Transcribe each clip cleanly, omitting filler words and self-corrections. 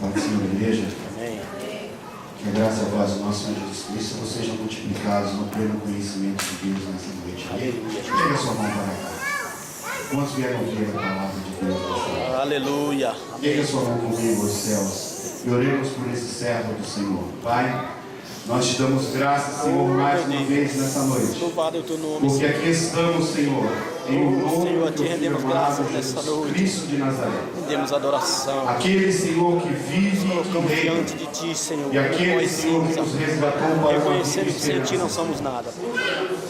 Pai do Senhor, igreja. Amém. Que a graça e a paz do nosso Senhor Jesus Cristo sejam multiplicados no pleno conhecimento de Deus nessa noite. Aleluia. Chega a sua mão para cá. Quantos vieram ouvir a palavra de Deus nessa noite? Aleluia. Chega a sua mão comigo aos céus e oremos por esse servo do Senhor. Pai, nós te damos graças, Senhor, mais uma vez nessa noite. Louvado é o teu nome, Porque aqui estamos, Senhor, em o nome Senhor, do te teu rendemos Filho amado, graças nessa Jesus noite. Cristo de Nazaré. Rendemos adoração. Aquele, Senhor, que vive e Colocamos que reina. diante de ti, Senhor. E aquele, Senhor, que nos resgatou para uma vida Reconhecendo que sem ti esperança. não somos nada.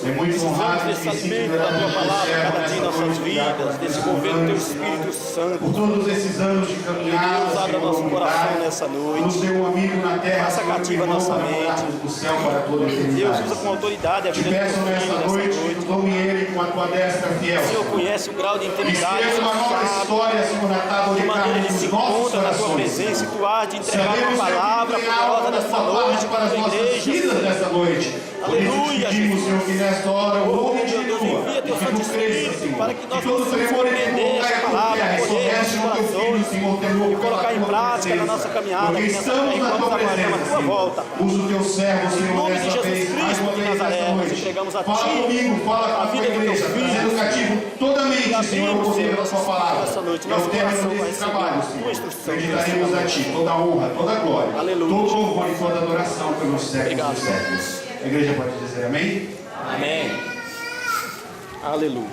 É muito honrado Precisamos desse que esse alimento da tua palavra cada dia em nossas vidas, desse governo do teu Espírito Santo. por todos esses anos de caminhada, Deus, abra Senhor, nosso coração humildade, nessa noite. nos deu um amigo na terra, Faça Senhor, cativa irmão, nossa para mente. morarmos no céu para toda a Deus, eternidade. usa com autoridade a Te vida do teu peço filho nessa nessa noite que noite. tu tome ele com a tua destra fiel. O Senhor conhece o grau de intimidade, Escreva uma nova sabe história, Senhor, na tábua de de maneira carne ele se dos nossos encontra na tua corações. presença e tu há de entregar Sabemos, uma Senhor, palavra que tem algo poderosa da nessa tua noite parte para para a as tua nossas igreja. vidas nessa noite. Por isso Aleluia, te pedimos, Senhor, que nesta hora o homem Deus, diminua envia e teu que Santo tu cresça, Espírito Senhor. para que nós Que todo possamos tremor e compreender temor caia essa por palavra, terra e poder somente no teu filho, corações Senhor, temor e pela colocar em tua prática na presença. nossa caminhada Porque aqui nessa estamos terra na enquanto tua aguardamos a presença, tua Senhor. volta, Pai. Usa o teu servo, Em Senhor, nome de dessa Jesus vez, mais Cristo uma de vez Nazaré, nessa nós noite. entregamos a Fala ti comigo, fala com a a tua vida do teu igreja, filho. trazendo cativo toda a mente, Senhor, Abrimos, por meio da Senhor, tua palavra. nessa noite, É o nosso término coração vai desse receber trabalho, a tua Senhor. instrução. Dedicaremos a ti toda a honra, toda a glória, Aleluia. todo louvor e toda adoração pelos séculos Obrigado. dos séculos. A igreja pode dizer amém? Amém. Aleluia.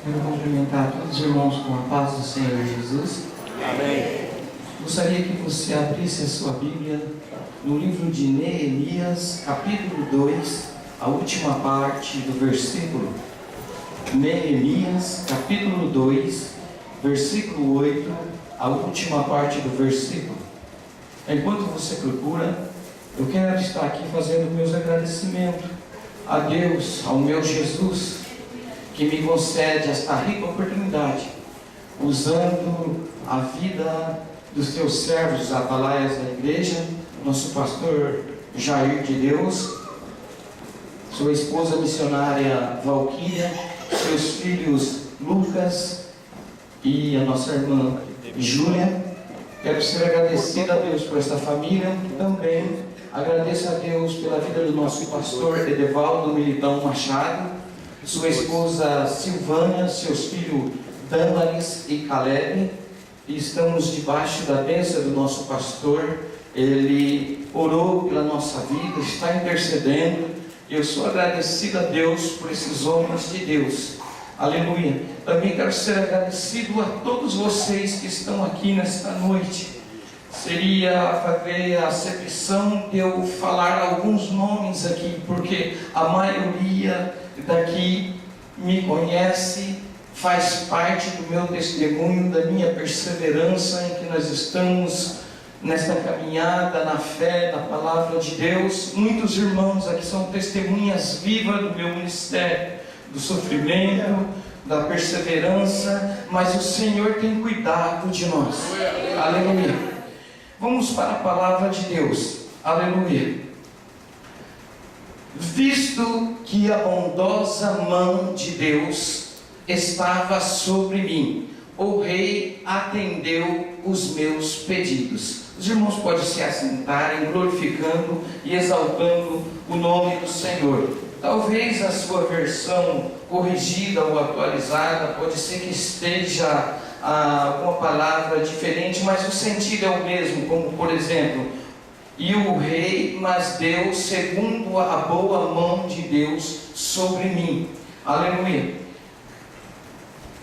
Quero cumprimentar todos os irmãos com a paz do Senhor Jesus. Amém. Gostaria que você abrisse a sua Bíblia no livro de Neemias, capítulo 2, a última parte do versículo. Neemias, capítulo 2, versículo 8, a última parte do versículo. Enquanto você procura, eu quero estar aqui fazendo meus agradecimentos a Deus, ao meu Jesus, que me concede esta rica oportunidade, usando a vida dos teus servos, atalaias da igreja, nosso pastor Jair de Deus, sua esposa missionária Valquíria, seus filhos Lucas e a nossa irmã Júlia. Quero ser agradecido a Deus por esta família. Também agradeço a Deus pela vida do nosso pastor Edevaldo Militão Machado, sua esposa Silvânia, seus filhos Dâmaris e Caleb. E estamos debaixo da bênção do nosso pastor. Ele orou pela nossa vida, está intercedendo. Eu sou agradecido a Deus por esses homens de Deus. Aleluia. Também quero ser agradecido a todos vocês que estão aqui nesta noite. Seria fazer a acepção de eu falar alguns nomes aqui, porque a maioria daqui me conhece, faz parte do meu testemunho, da minha perseverança em que nós estamos nesta caminhada na fé, na palavra de Deus. Muitos irmãos aqui são testemunhas vivas do meu ministério, do sofrimento, da perseverança, mas o Senhor tem cuidado de nós. Aleluia. Vamos para a palavra de Deus. Aleluia. Visto que a bondosa mão de Deus estava sobre mim, o rei atendeu os meus pedidos. Os irmãos podem se assentarem, glorificando e exaltando o nome do Senhor. Talvez a sua versão corrigida ou atualizada, pode ser que esteja alguma palavra diferente, mas o sentido é o mesmo, como por exemplo, e o rei, mas Deus, segundo a boa mão de Deus sobre mim. Aleluia.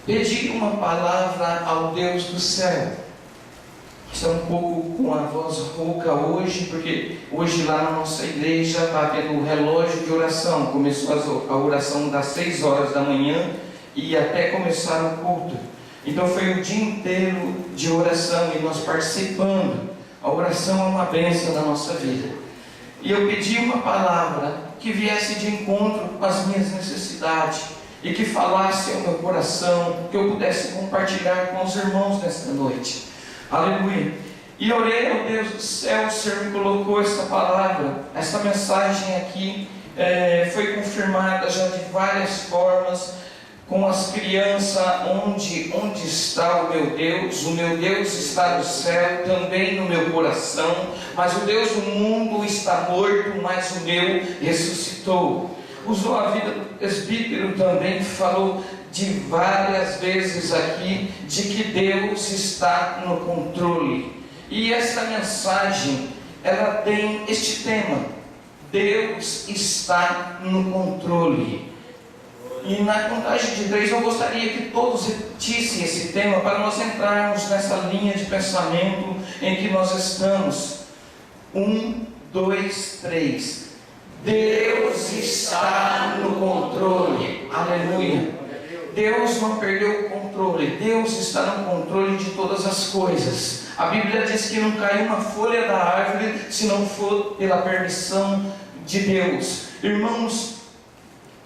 Pedi uma palavra ao Deus do céu. Estou um pouco com a voz rouca hoje, porque hoje lá na nossa igreja está tendo o relógio de oração. Começou a oração das 6 horas da manhã e até começar o culto. Então foi o dia inteiro de oração e nós participando. A oração é uma bênção na nossa vida. E eu pedi uma palavra que viesse de encontro com as minhas necessidades. e que falasse ao meu coração, que eu pudesse compartilhar com os irmãos nesta noite. Aleluia. E orei ao Deus do céu, o Senhor me colocou esta palavra, esta mensagem aqui, foi confirmada já de várias formas, com as crianças, onde está o meu Deus está no céu, também no meu coração, mas o Deus do mundo está morto, mas o meu ressuscitou. Usou a vida do presbítero também, falou de várias vezes aqui, de que Deus está no controle, e essa mensagem, ela tem este tema, Deus está no controle. E na contagem de 3 eu gostaria que todos repetissem esse tema para nós entrarmos nessa linha de pensamento em que nós estamos. 1, 2, 3. Deus está no controle. Aleluia. Deus não perdeu o controle. Deus está no controle de todas as coisas. A Bíblia diz que não cai uma folha da árvore se não for pela permissão de Deus. Irmãos,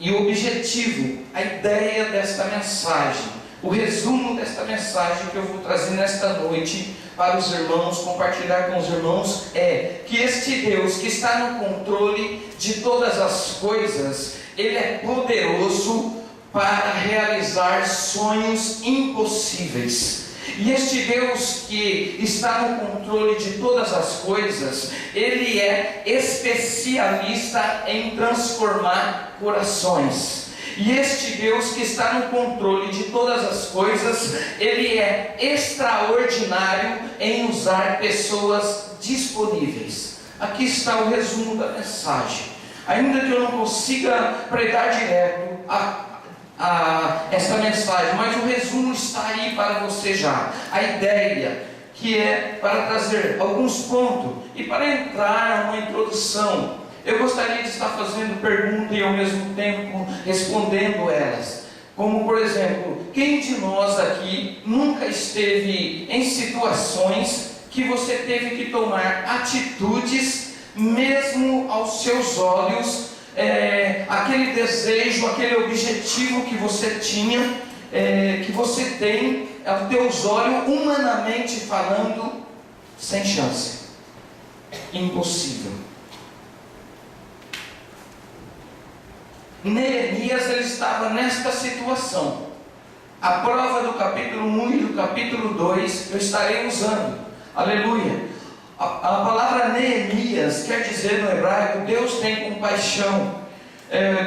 e o objetivo, a ideia desta mensagem, o resumo desta mensagem que eu vou trazer nesta noite para os irmãos, compartilhar com os irmãos, é que este Deus que está no controle de todas as coisas, Ele é poderoso para realizar sonhos impossíveis. E este Deus que está no controle de todas as coisas, Ele é especialista em transformar corações. E este Deus que está no controle de todas as coisas, Ele é extraordinário em usar pessoas disponíveis. Aqui está o resumo da mensagem. Ainda que eu não consiga pregar direto esta mensagem, mas o resumo está aí para você já. A ideia que é para trazer alguns pontos e para entrar uma introdução. Eu gostaria de estar fazendo perguntas e ao mesmo tempo respondendo elas. Como por exemplo, quem de nós aqui nunca esteve em situações que você teve que tomar atitudes, mesmo aos seus olhos, aquele desejo, aquele objetivo que você tinha, que você tem, aos teus olhos, humanamente falando, sem chance, impossível. Neemias, ele estava nesta situação. A prova do capítulo 1 e do capítulo 2 eu estarei usando. Aleluia. A palavra Neemias quer dizer no hebraico, Deus tem compaixão,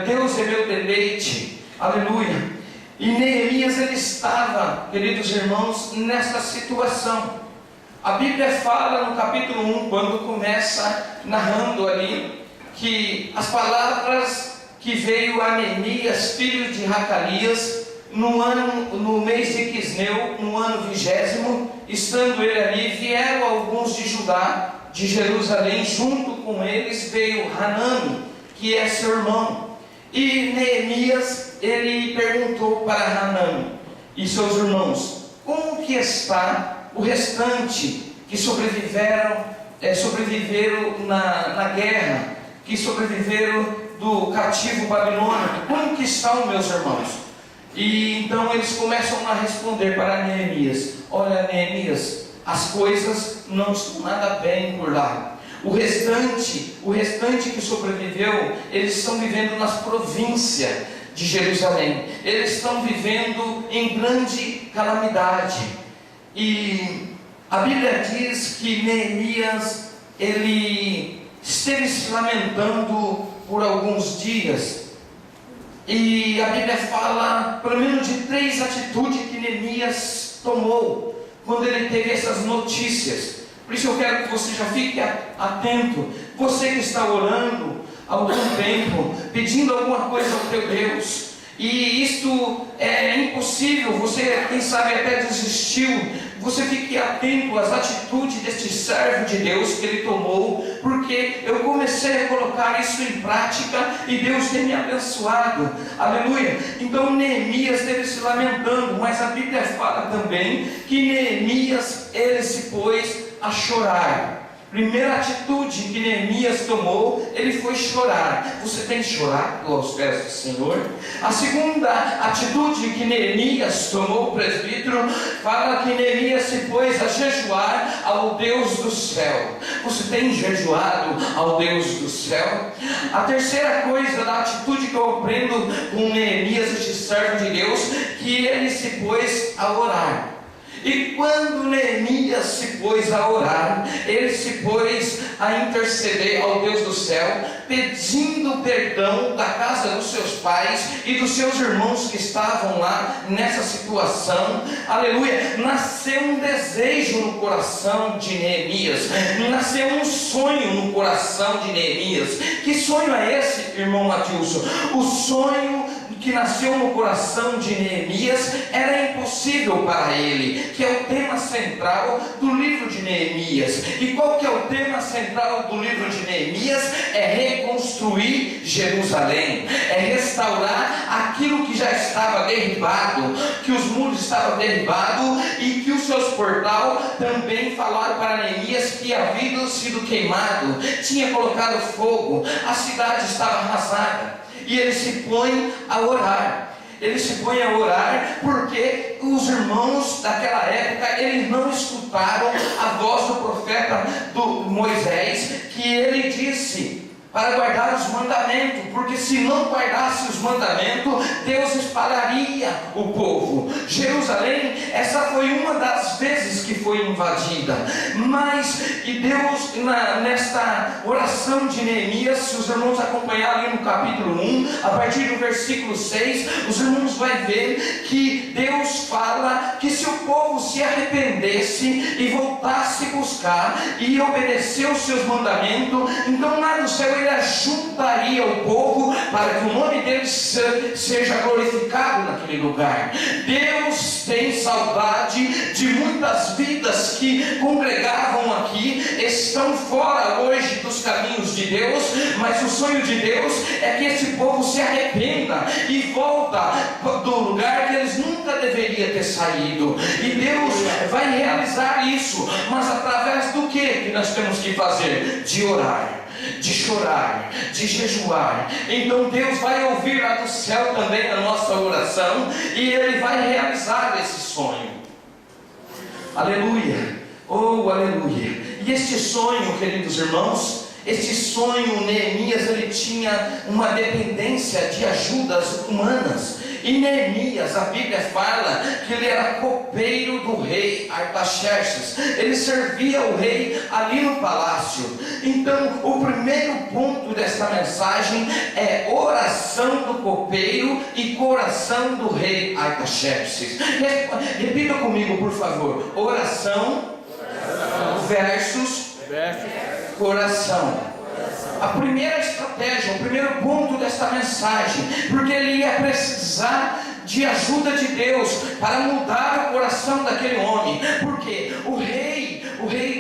Deus é meu deleite. Aleluia. E Neemias, ele estava, queridos irmãos, nesta situação. A Bíblia fala no capítulo 1, quando começa narrando ali, que as palavras que veio a Neemias, filho de Racalias, no mês de Quisleu, no ano 20º, estando ele ali, vieram alguns de Judá, de Jerusalém, junto com eles veio Hanani, que é seu irmão. E Neemias, ele perguntou para Hanani e seus irmãos, como que está o restante que sobreviveram na guerra, que sobreviveram do cativo babilônico, como que estão meus irmãos? E então eles começam a responder para Neemias, olha Neemias, as coisas não estão nada bem por lá. O restante que sobreviveu, eles estão vivendo nas províncias de Jerusalém, eles estão vivendo em grande calamidade. E a Bíblia diz que Neemias, ele esteve se lamentando por alguns dias, e a Bíblia fala pelo menos de 3 atitudes que Neemias tomou quando ele teve essas notícias. Por isso eu quero que você já fique atento, você que está orando há algum tempo, pedindo alguma coisa ao teu Deus, e isto é impossível, você quem sabe até desistiu. Você fique atento às atitudes deste servo de Deus que ele tomou, porque eu comecei a colocar isso em prática e Deus tem me abençoado. Aleluia. Então Neemias esteve se lamentando, mas a Bíblia fala também que Neemias, ele se pôs a chorar. Primeira atitude que Neemias tomou, ele foi chorar. Você tem chorado aos pés do Senhor? A segunda atitude que Neemias tomou, o presbítero, fala que Neemias se pôs a jejuar ao Deus do céu. Você tem jejuado ao Deus do céu? A terceira coisa da atitude que eu aprendo com Neemias, este servo de Deus, que ele se pôs a orar. E quando Neemias se pôs a orar, ele se pôs a interceder ao Deus do céu, pedindo perdão da casa dos seus pais e dos seus irmãos que estavam lá nessa situação. Aleluia! Nasceu um desejo no coração de Neemias, nasceu um sonho no coração de Neemias. Que sonho é esse, irmão Matilson? O sonho que nasceu no coração de Neemias era impossível para ele, que é o tema central do livro de Neemias. E qual que é o tema central do livro de Neemias? É reconstruir Jerusalém, é restaurar aquilo que já estava derribado, que os muros estavam derribados e que os seus portais também falaram para Neemias que havia sido queimado, tinha colocado fogo, a cidade estava arrasada. E ele se põe a orar. Ele se põe a orar porque os irmãos daquela época, eles não escutaram a voz do profeta do Moisés, que ele disse para guardar os mandamentos, porque se não guardasse os mandamentos, Deus espalharia o povo. Jerusalém, essa foi uma das vezes que foi invadida, mas e Deus, nesta oração de Neemias, se os irmãos acompanharem ali no capítulo 1, a partir do versículo 6, os irmãos vão ver que Deus fala que se o povo se arrependesse e voltasse a buscar e obedecer os seus mandamentos, então lá no céu ele ajuntaria o povo para que o nome dele seja glorificado naquele lugar. Deus tem saudade de muitas vidas que congregavam aqui, estão fora hoje dos caminhos de Deus, mas o sonho de Deus é que esse povo se arrependa e volta do lugar que eles nunca deveriam ter saído. E Deus vai realizar isso, mas através do que nós temos que fazer? De orar, de chorar, de jejuar. Então Deus vai ouvir lá do céu também a nossa oração e Ele vai realizar esse sonho. Aleluia, oh aleluia. E este sonho, queridos irmãos, este sonho, Neemias, ele tinha uma dependência de ajudas humanas. E Neemias, a Bíblia fala que ele era copeiro do rei Artaxerxes. Ele servia o rei ali no palácio. Então, o primeiro ponto desta mensagem é oração do copeiro e coração do rei Artaxerxes. Repita comigo, por favor. Oração versus coração. A primeira estratégia, o primeiro ponto desta mensagem, porque ele ia precisar de ajuda de Deus para mudar o coração daquele homem. Porque o rei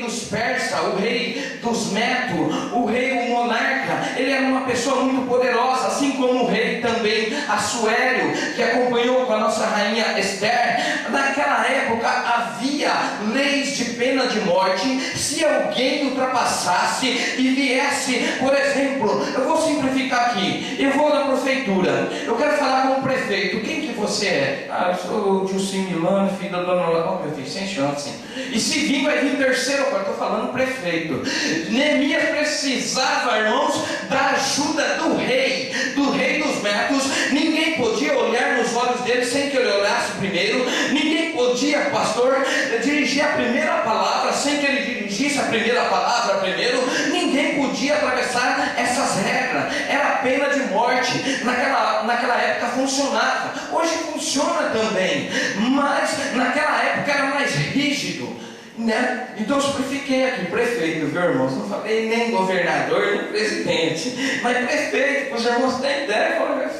dos persas, o rei dos medos, o monarca, ele era uma pessoa muito poderosa, assim como o rei também Assuero, que acompanhou com a nossa rainha Esther. Naquela época havia leis de pena de morte se alguém ultrapassasse e viesse, por exemplo, eu vou simplificar aqui, eu vou na prefeitura, eu quero falar com o prefeito. Quem que você é? Eu sou o Dilcim Milano, filho da dona Laura. Meu filho, sem chance. E se vir, vai vir terceiro, agora estou falando prefeito. Neemias precisava, irmãos, da ajuda do rei dos medos. Ninguém podia olhar nos olhos dele sem que ele olhasse primeiro. Ninguém podia, pastor, dirigir a primeira palavra sem que ele dirigisse a primeira palavra primeiro. Ninguém podia atravessar essas regras. Era pena de morte. Naquela época funcionava. Hoje funciona também, mas naquela época era mais rígido, né? Então eu simplifiquei aqui, prefeito, viu, irmãos? Não falei nem governador, nem presidente, mas prefeito, para os irmãos terem ideia,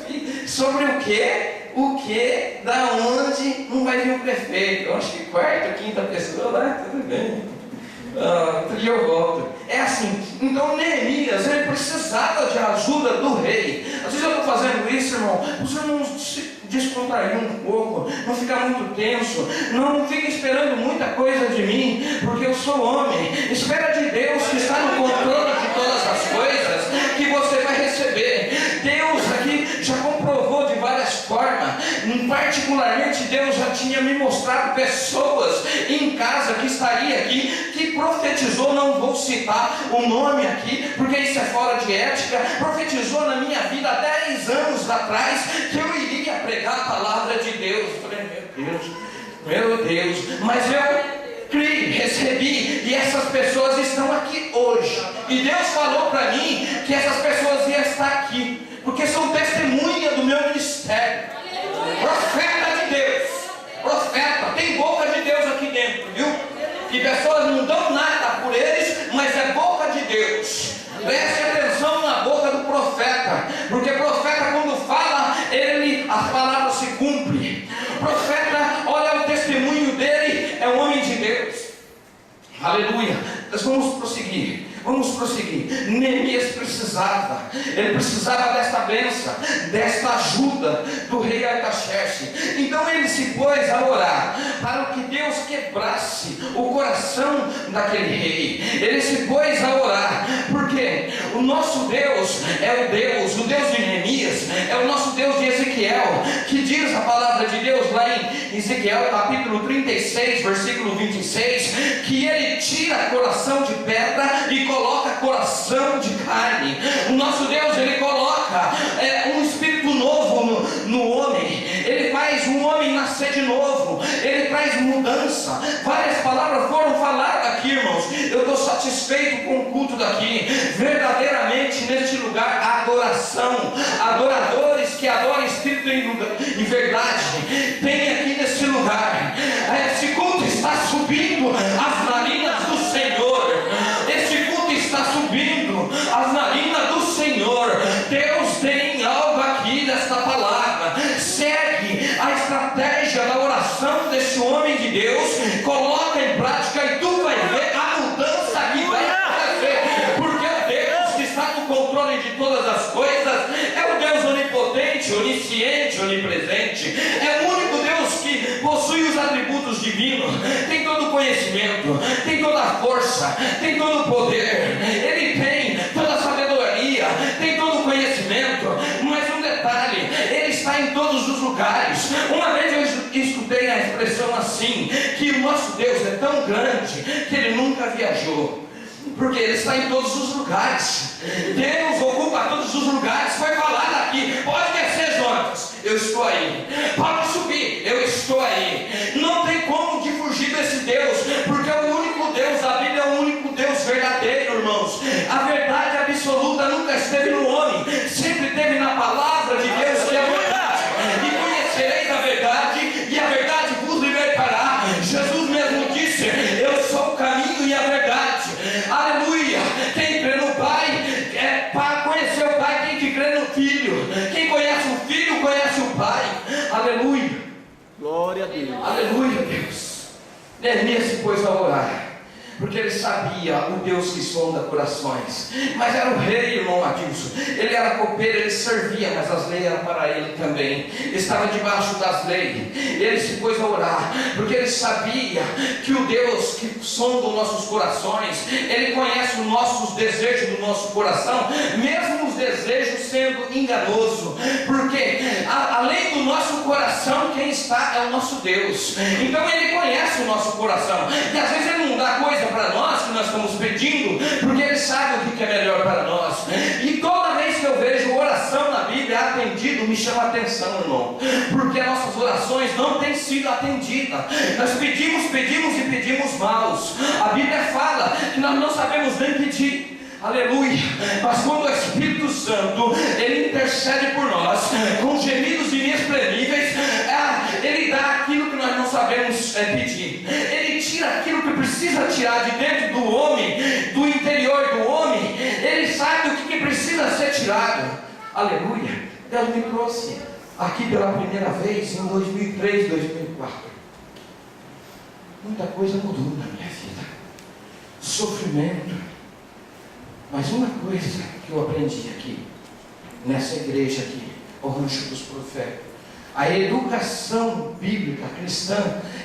sobre o que, da onde não vai vir um prefeito. Eu acho que quarta, quinta pessoa lá, tudo bem. Outro dia eu volto. É assim. Então Neemias, ele precisava de ajuda do rei. Às vezes eu estou fazendo isso, irmão, os irmãos se descontrair um pouco, não ficar muito tenso, não fica esperando muita coisa de mim, porque eu sou homem. Espera de Deus que está no controle de todas as coisas que você vai receber. Deus aqui já comprovou de várias formas. Particularmente, Deus já tinha me mostrado pessoas em casa que estaria aqui, que profetizou, não vou citar o nome aqui, porque isso é fora de ética, profetizou na minha vida há 10 anos atrás, que eu iria pregar a palavra de Deus. Eu falei, meu Deus, mas eu criei, recebi, e essas pessoas estão aqui hoje, e Deus falou para mim que essas pessoas iam estar aqui, porque são testemunha do meu ministério. Profeta de Deus, profeta, tem boca de Deus aqui dentro, viu? Que pessoas não dão nada por eles, mas é boca de Deus. Preste atenção na boca do profeta, porque profeta, quando fala, as palavras se cumprem. Profeta, olha o testemunho dele, é um homem de Deus. Aleluia. Nós vamos prosseguir. Neemias precisava desta bênção, desta ajuda do rei Artaxerxes. Então ele se pôs a orar para que Deus quebrasse o coração daquele rei. Ele se pôs a orar, porque o nosso Deus é o Deus de Neemias, é o nosso Deus de Ezequiel, que diz a palavra de Deus lá em Ezequiel capítulo 36, versículo 26, que ele tira coração de pedra e coloca coração de carne. O nosso Deus, ele coloca um espírito novo no homem. Ele faz um homem nascer de novo. Ele traz mudança. Várias palavras foram faladas aqui, irmãos. Eu estou satisfeito com o culto daqui. Verdadeiramente neste lugar há adoração. Adoradores que adoram em espírito e verdade. Tem aqui nesse lugar. Esse culto está subindo as narinas do Senhor. Está subindo as narinas do Senhor. Deus tem algo aqui desta palavra. Segue a estratégia da oração desse homem de Deus, coloca em prática e tu vai ver a mudança que vai acontecer, porque o Deus que está no controle de todas as coisas é o Deus onipotente, onisciente, onipresente, é o único Deus que possui os atributos divinos, tem todo o conhecimento, tem toda a força, tem todo o poder, ele tem toda a sabedoria, tem todo o conhecimento. Mas um detalhe, ele está em todos os lugares. Uma vez eu escutei a expressão assim, que o nosso Deus é tão grande que ele nunca viajou, porque ele está em todos os lugares. Deus ocupa todos os lugares. Foi falado aqui, pode descer, Jonas, eu estou aí. Pode subir, eu estou aí. Não tem como de fugir desse Deus, porque é o único Deus. A Bíblia é o único Deus verdadeiro, irmãos. A verdade absoluta nunca esteve no homem, sempre esteve na palavra de Deus, que é a verdade. E conhecereis a verdade, e a verdade vos libertará. Jesus mesmo disse, eu sou o caminho e a verdade. Aleluia. Quem crê no Pai, para conhecer o Pai tem que crer no Filho. Quem conhece o Filho conhece o Pai. Aleluia. Glória a Deus. Aleluia, Deus. Neemias se pôs a orar, porque ele sabia o Deus que sonda corações. Mas era o rei, irmão Adilson. Ele era copeiro, ele servia, mas as leis eram para ele também. Estava debaixo das leis. Ele se pôs a orar, porque ele sabia que o Deus que sonda os nossos corações, ele conhece os nossos desejos do nosso coração, mesmo os desejos sendo enganosos, porque além do nosso coração, quem está é o nosso Deus. Então ele conhece o nosso coração, e às vezes ele não dá coisa para nós que nós estamos pedindo, porque ele sabe o que é melhor para nós. E toda vez que eu vejo oração na Bíblia atendido, me chama a atenção, irmão, porque as nossas orações não têm sido atendidas. Nós pedimos e pedimos maus. A Bíblia fala que nós não sabemos nem pedir. Aleluia. Mas quando o Espírito Santo ele intercede por nós com gemidos inexprimíveis, ele dá aquilo que nós não sabemos pedir. Ele tira aquilo que precisa tirar de dentro do homem, do interior do homem. Ele sabe o que precisa ser tirado. Aleluia. Deus me trouxe aqui pela primeira vez em 2003, 2004. Muita coisa mudou na minha vida. Sofrimento. Mas uma coisa que eu aprendi aqui, nessa igreja aqui, o Rancho dos Profetas, a educação bíblica cristã,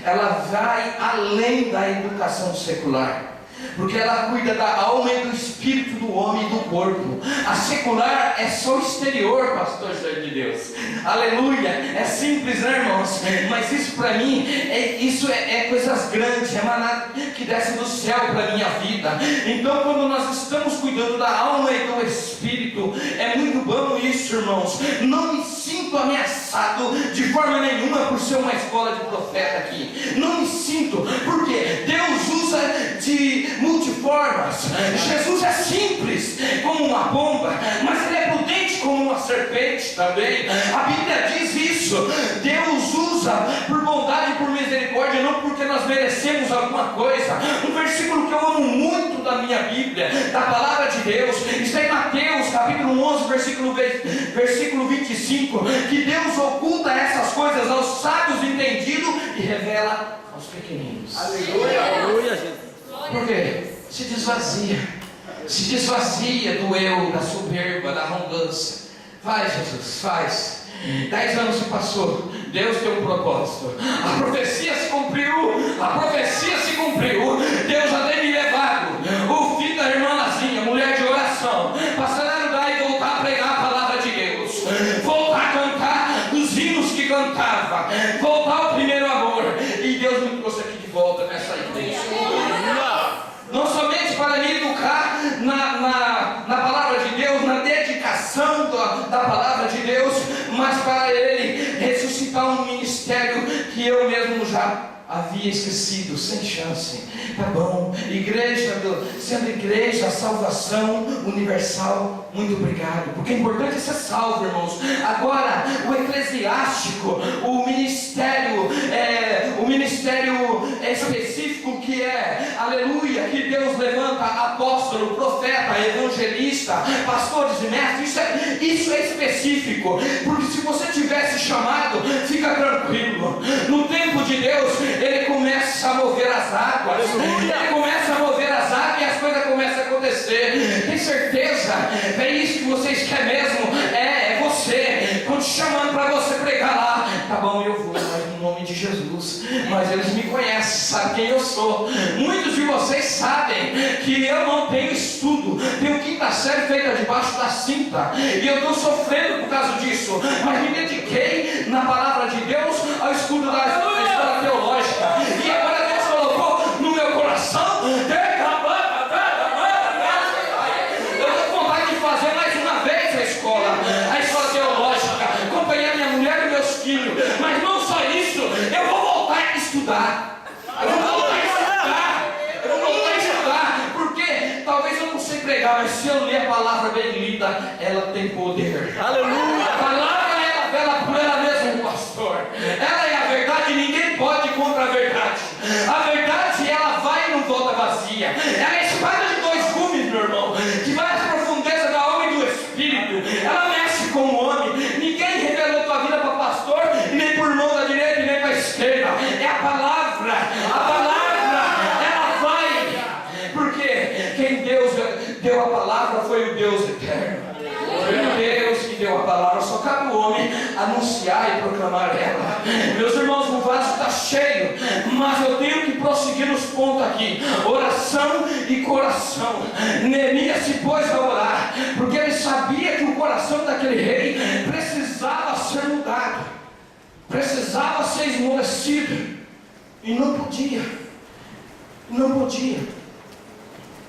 ela vai além da educação secular. porque ela cuida da alma e do espírito do homem e do corpo. A secular é só o exterior, pastor Jorge de Deus. Aleluia, é simples, né, irmãos? Mas isso para mim, é coisas grandes, é maná que desce do céu para a minha vida. Então quando nós estamos cuidando da alma e do espírito, é muito bom isso, irmãos. Não me sinto ameaçado de forma nenhuma por ser uma escola de profeta aqui. Não me sinto, porque Deus usa de multiformas. Jesus é simples como uma pomba, mas ele é prudente como uma serpente também. A Bíblia diz isso. Deus usa por bondade e por misericórdia, não porque nós merecemos alguma coisa. Um versículo que eu amo muito da minha Bíblia, da palavra de Deus, está em Mateus capítulo 11, versículo 25, que Deus oculta essas coisas aos sábios entendidos e revela aos pequeninos. Aleluia, aleluia, Jesus. Por quê? Se desvazia do eu, da soberba, da arrogância. Faz, Jesus, faz. 10 anos se passou, Deus tem um propósito. A profecia se cumpriu, Deus já tem me levado. O filho da irmã Lazinha, mulher de oração, passar a ajudar e voltar a pregar a palavra de Deus, voltar a cantar os hinos que cantava, voltar ao primeiro amor. E Deus me trouxe aqui de volta nessa igreja, não somente para me educar na palavra de Deus, na dedicação da palavra de Deus, mas para Ele ressuscitar um ministério que eu mesmo já havia esquecido, sem chance. Tá bom, igreja, sendo igreja, a salvação universal, muito obrigado, porque é importante ser salvo, irmãos. Agora, o eclesiástico, o ministério específico que é, aleluia, que Deus levanta apóstolo, profeta, evangelista, pastores e mestres, isso é específico, porque se você tivesse chamado, fica tranquilo, no tempo de Deus, Ele começa a mover as águas, e as coisas começam a acontecer. Tem certeza? É isso que vocês querem mesmo? É você. Estão te chamando para você pregar lá. Tá bom, eu vou, mas no nome de Jesus. Mas eles me conhecem, sabem quem eu sou. Muitos de vocês sabem que eu não tenho estudo. Tenho quinta série feita debaixo da cinta. E eu estou sofrendo por causa disso. Mas me dediquei na palavra de Deus ao estudo da escola teológica. E agora Deus colocou no meu coração. Eu estou com vontade de fazer mais uma vez a escola teológica, acompanhar minha mulher e meus filhos. Mas não só isso, eu vou voltar a estudar. Porque talvez eu não sei pregar, mas se eu ler a palavra bem lida, ela tem poder. Aleluia. A palavra ela vela por ela mesma, pastor. Ela é a verdade, ninguém pode ir contra a verdade. A verdade, ela vai e não volta vazia. Ela é a espada de dois gumes, meu irmão, que vai às profundezas da alma e do espírito. Ela mexe com o homem. Ninguém revelou tua vida para pastor, nem por mão da direita, nem para a esquerda. É a palavra, ela vai. Porque quem Deus deu a palavra foi o Deus eterno. Foi o Deus que deu a palavra. Só cabe o homem anunciar e proclamar ela. Meus irmãos, o vaso está cheio, mas eu tenho que prosseguir nos pontos aqui. Oração e coração. Neemias se pôs a orar, porque ele sabia que o coração daquele rei precisava ser mudado, precisava ser esmorecido, e não podia.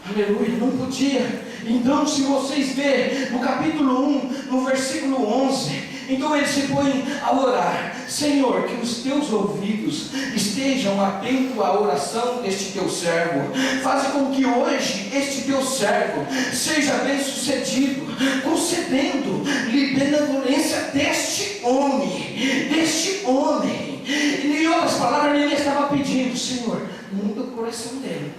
Aleluia, não podia. Então, se vocês verem no capítulo 1, no versículo 11, então ele se põe a orar: Senhor, que os teus ouvidos estejam atentos à oração deste teu servo. Faz com que hoje este teu servo seja bem sucedido, concedendo-lhe benevolência deste homem. Em outras palavras, ele estava pedindo: Senhor, muda o coração dele.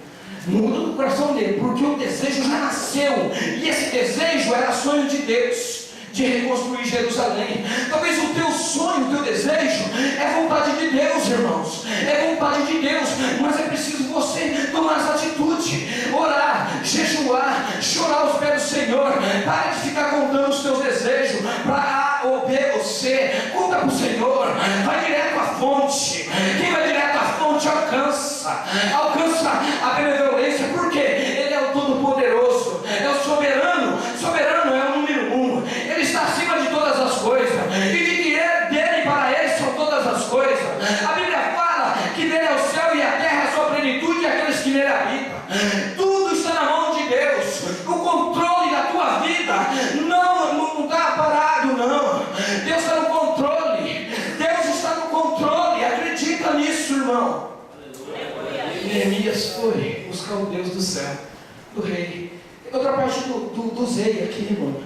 Muda o coração dele, porque o desejo já nasceu, e esse desejo era sonho de Deus, de reconstruir Jerusalém. Talvez o teu sonho, o teu desejo é vontade de Deus, irmãos, é vontade de Deus, mas é preciso você tomar essa atitude, orar, jejuar, chorar aos pés do Senhor. Para de ficar contando os teus desejos para A ou B ou C. Conta para o Senhor, vai direto à fonte. Quem vai direto à fonte alcança a benevolência. Por quê? nele habita. Tudo está na mão de Deus. O controle da tua vida não está parado, não. Deus está no controle. Deus está no controle. Acredita nisso, irmão. Neemias foi buscar o Deus do céu, do rei. Outra parte dos reis aqui, mano.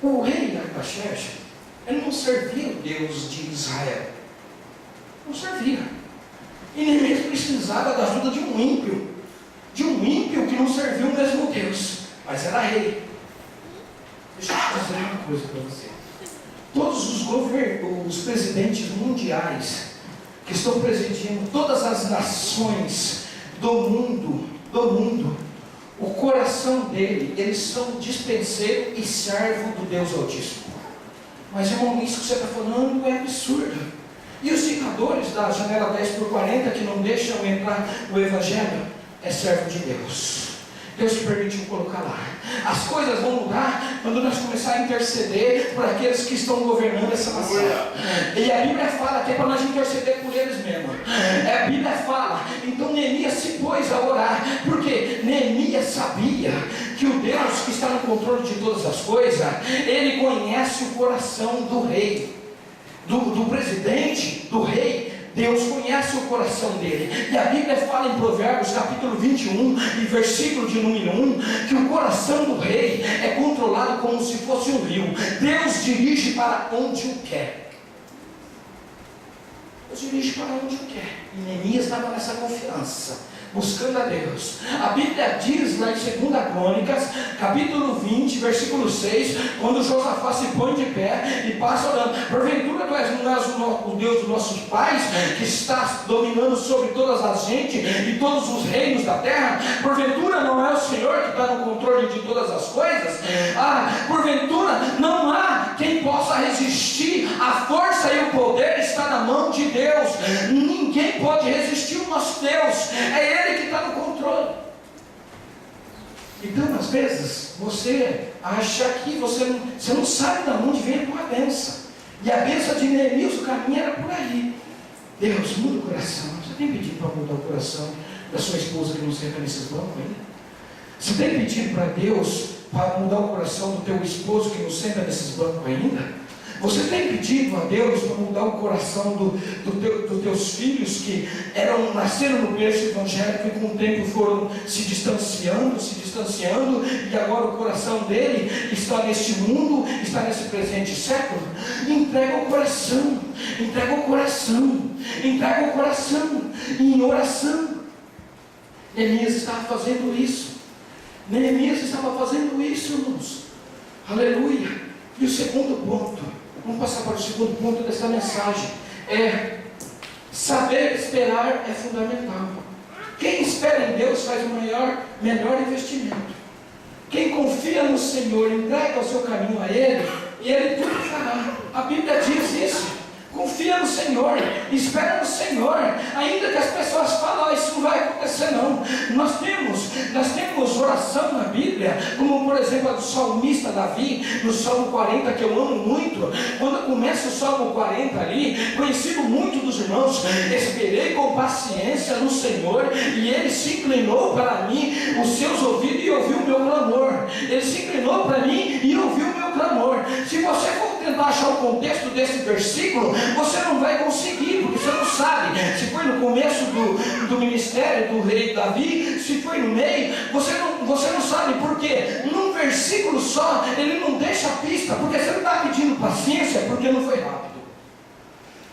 O rei Artaxerxes, ele não servia o Deus de Israel. Não servia. E Neemias precisava da ajuda de um ímpio. De um ímpio que não servia o mesmo Deus, mas era rei. Deixa eu dizer uma coisa para você. Todos os presidentes mundiais que estão presidindo todas as nações do mundo, o coração dele, eles são dispenseiro e servo do Deus Altíssimo. Mas irmão, isso que você está falando é absurdo. E os dictadores da janela 10/40 que não deixam entrar o Evangelho, é servo de Deus. Deus te permitiu colocar lá. As coisas vão mudar quando nós começarmos a interceder por aqueles que estão governando essa nação. E a Bíblia fala que é para nós interceder por eles mesmo. A Bíblia fala. Então Neemias se pôs a orar, porque Neemias sabia que o Deus que está no controle de todas as coisas, ele conhece o coração do rei, do presidente, do rei. Deus conhece o coração dele. E a Bíblia fala em Provérbios capítulo 21 e versículo de número 1 que o coração do rei é controlado como se fosse um rio. Deus dirige para onde o quer. Deus dirige para onde o quer. E Neemias estava nessa confiança, buscando a Deus. A Bíblia diz lá em 2 Crônicas capítulo 20 versículo 6, quando Josafá se põe de pé e passa orando: porventura tu és o Deus dos nossos pais, que está dominando sobre todas as gentes e todos os reinos da terra? Porventura não é o Senhor que está no controle de todas as coisas? Porventura não há quem possa resistir. A força e o poder está na mão de Deus. Ninguém pode resistir o nosso Deus. É Ele que está no controle. Então, às vezes, você acha que você não sabe de onde vem a tua bênção. E a bênção de Neemias, o caminho era por aí. Deus, muda o coração. Você tem pedido para mudar o coração da sua esposa que não senta nesses bancos ainda? Você tem pedido para Deus para mudar o coração do teu esposo que não senta nesses bancos ainda? Você tem pedido a Deus para mudar o coração dos teus filhos que nasceram no berço evangélico e com o tempo foram se distanciando, e agora o coração dele está neste mundo, está nesse presente século? Entrega o coração em oração. Neemias estava fazendo isso, irmãos. Aleluia. E o segundo ponto, vamos passar para o segundo ponto dessa mensagem, saber esperar é fundamental. Quem espera em Deus faz o melhor investimento. Quem confia no Senhor, entrega o seu caminho a Ele, e Ele tudo fará. A Bíblia diz isso. Confia no Senhor, espera no Senhor, ainda que as pessoas falem: isso não vai acontecer não. Nós temos oração na Bíblia, como por exemplo a do salmista Davi, no Salmo 40, que eu amo muito. Quando começa o Salmo 40 ali, conhecido muito dos irmãos: esperei com paciência no Senhor, e Ele se inclinou para mim os seus ouvidos e ouviu o meu clamor. Ele se inclinou para mim e ouviu o meu clamor. Se você for tentar achar o contexto desse versículo, você não vai conseguir, porque você não sabe se foi no começo do ministério do rei Davi, se foi no meio. Você não sabe, porque num versículo só ele não deixa a pista, porque você não está pedindo paciência, porque não foi rápido.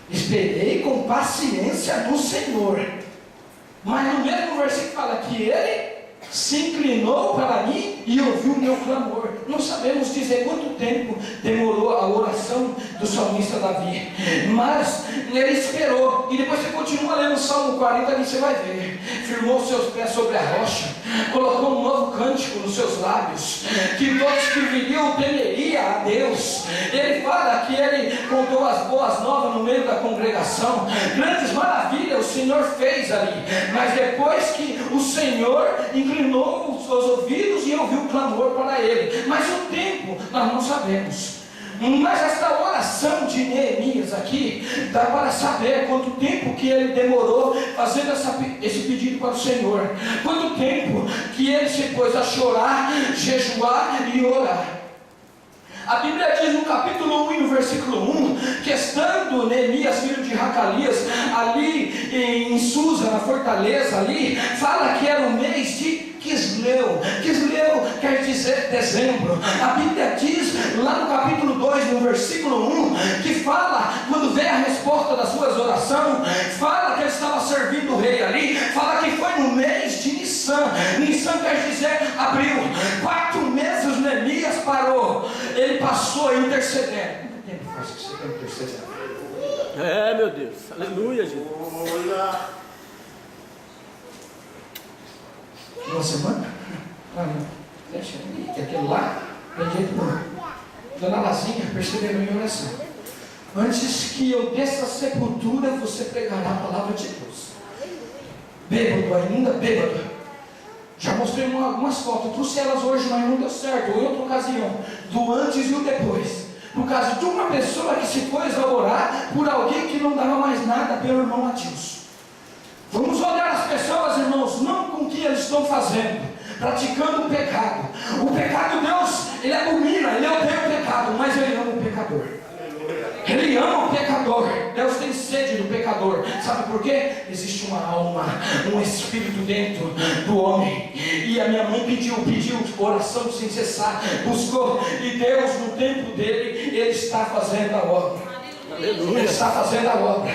Esperei com paciência no Senhor, mas no mesmo versículo fala que Ele se inclinou para mim e ouviu o meu clamor. Não sabemos dizer quanto tempo demorou a oração do salmista Davi, mas ele esperou. E depois você continua lendo o Salmo 40 e você vai ver: firmou seus pés sobre a rocha, colocou um novo cântico nos seus lábios, que todos que viriam temeria a Deus. Ele fala que ele contou as boas novas no meio da congregação. Grandes maravilhas o Senhor fez ali, mas depois que o Senhor inclinou os seus ouvidos e ouviu o clamor para ele. Mas o tempo nós não sabemos. Mas esta oração de Neemias aqui, dá para saber quanto tempo que ele demorou fazendo esse pedido para o Senhor. Quanto tempo que ele se pôs a chorar, jejuar e orar. A Bíblia diz no capítulo 1 e no versículo 1, que estando Neemias, filho de Racalias, ali em Susa, na fortaleza ali, fala que era o mês de Quisleu. Quisleu quer dizer dezembro. A Bíblia diz lá no capítulo 2, no versículo 1, que fala, quando vem a resposta das suas orações, fala que ele estava servindo o rei ali, fala que foi no mês de Nissan. Nissan quer dizer abril. 4 meses Neemias parou. Ele passou intercedendo. Quanto tempo faz que você está intercedendo? É, meu Deus. Aleluia, Jesus. Uma semana? Ah, não. Deixa eu que aquele lá, tem jeito não. Dona Lazinha, percebeu minha oração. Antes que eu desça a sepultura, você pregará a palavra de Deus. Bêbado ainda, bêbado. Já mostrei algumas fotos, trouxe elas hoje, mas não deu certo. Ou em outra ocasião, do antes e o depois. Por causa de uma pessoa que se pôs a orar por alguém que não dava mais nada pelo irmão Adilson. Vamos olhar as pessoas, irmãos, não com o que eles estão fazendo, praticando o pecado. O pecado, Deus, Ele abomina, Ele odeia o pecado, mas Ele ama o pecador. Ele ama o pecador. Deus tem sede do pecador. Sabe por quê? Existe uma alma, um espírito dentro do homem. E a minha mãe pediu oração sem cessar, buscou, e Deus no tempo dele, Ele está fazendo a obra. Ele está fazendo a obra.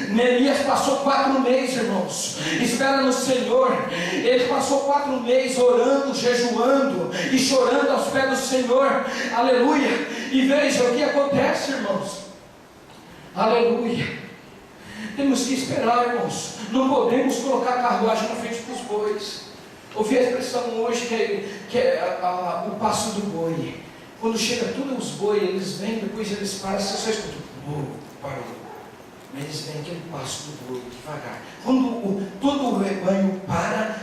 Neemias passou 4 meses, irmãos, espera no Senhor. Ele passou 4 meses orando, jejuando e chorando aos pés do Senhor. Aleluia. E veja o que acontece, irmãos. Aleluia. Temos que esperar, irmãos. Não podemos colocar a carruagem na frente dos bois. Ouvi a expressão hoje que é o passo do boi. Quando chega todos os bois, eles vêm, depois eles param, você só escuta. Parou. Mas eles vêm aquele passo do boi devagar. Quando todo o rebanho para,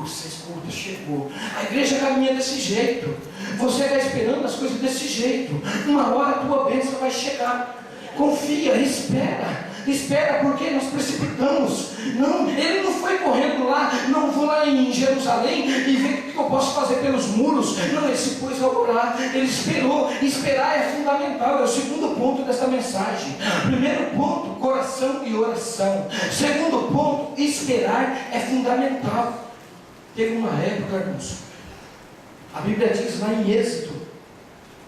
você escuta, chegou. A igreja caminha desse jeito. Você está esperando as coisas desse jeito. Uma hora a tua bênção vai chegar. Confia, espera. Espera, porque nós precipitamos. Não, ele não foi correndo lá. Não vou lá em Jerusalém e ver o que eu posso fazer pelos muros. Não, ele se pôs a orar. Ele esperou. Esperar é fundamental. É o segundo ponto desta mensagem. Primeiro ponto, coração e oração. Segundo ponto, esperar é fundamental. Teve uma época, irmãos, a Bíblia diz lá em Êxodo,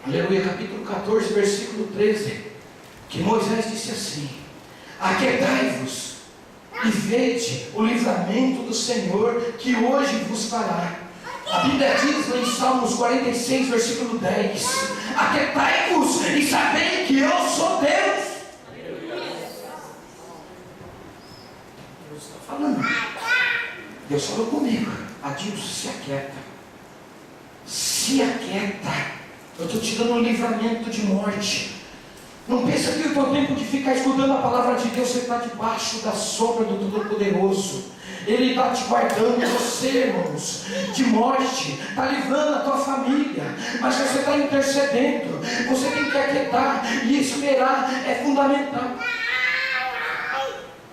aleluia, capítulo 14, versículo 13, que Moisés disse assim: aquietai-vos e vede o livramento do Senhor que hoje vos fará. A Bíblia diz lá em Salmos 46, versículo 10: aquietai-vos e sabei que eu sou Deus. Deus está falando. Deus falou comigo: Adilson, se aquieta. Se aquieta. Eu estou te dando um livramento de morte. Não pensa que o teu tempo de ficar escutando a palavra de Deus, você está debaixo da sombra do Todo-Poderoso. Ele está te guardando, você, irmãos, de morte, está livrando a tua família, mas você está intercedendo. Você tem que aquietar e esperar, é fundamental.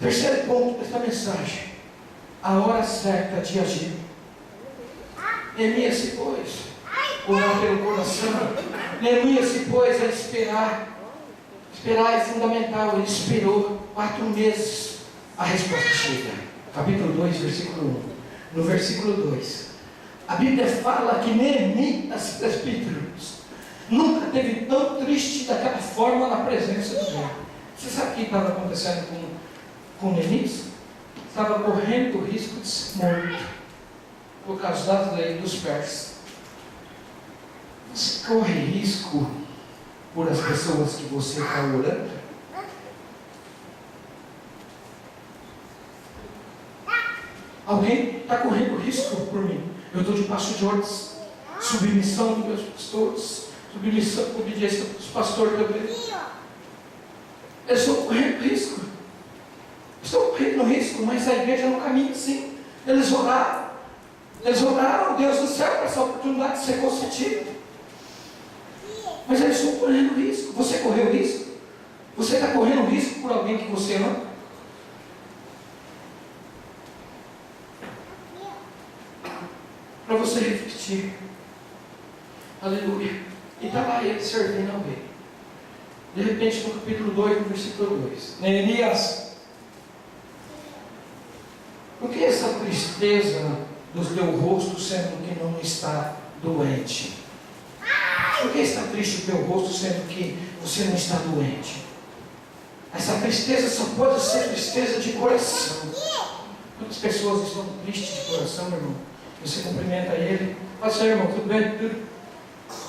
Terceiro ponto desta mensagem: a hora certa de agir. Neemias se pôs a orar pelo coração. Neemias se pôs a esperar. Esperar é fundamental. Ele esperou 4 meses. A resposta chega. Capítulo 2, versículo 1. No versículo 2, a Bíblia fala que Neemias, presbíteros, nunca teve tão triste daquela forma na presença do Senhor. Você sabe o que estava acontecendo com Neemias? Estava correndo o risco de ser morto por causa das leis dos persas. Você corre risco por as pessoas que você está orando? Alguém está correndo risco por mim? Eu estou debaixo de ordens, submissão dos meus pastores, submissão com obediência dos pastores também. Eu estou correndo risco. Estou correndo risco, mas a igreja não caminha assim. Eles oraram, Deus do céu, para essa oportunidade de ser concedida. Mas eles estão correndo risco. Você correu risco? Você está correndo risco por alguém que você ama? Para você refletir. Aleluia. E está lá ele servindo ao rei. De repente, no capítulo 2, no versículo 2. Neemias, por que essa tristeza do teu rosto, sendo que não está doente? Por que está triste o teu rosto, sendo que você não está doente? Essa tristeza só pode ser tristeza de coração. Quantas pessoas estão tristes de coração, meu irmão? Você cumprimenta ele, fala assim, irmão, tudo bem? Tudo?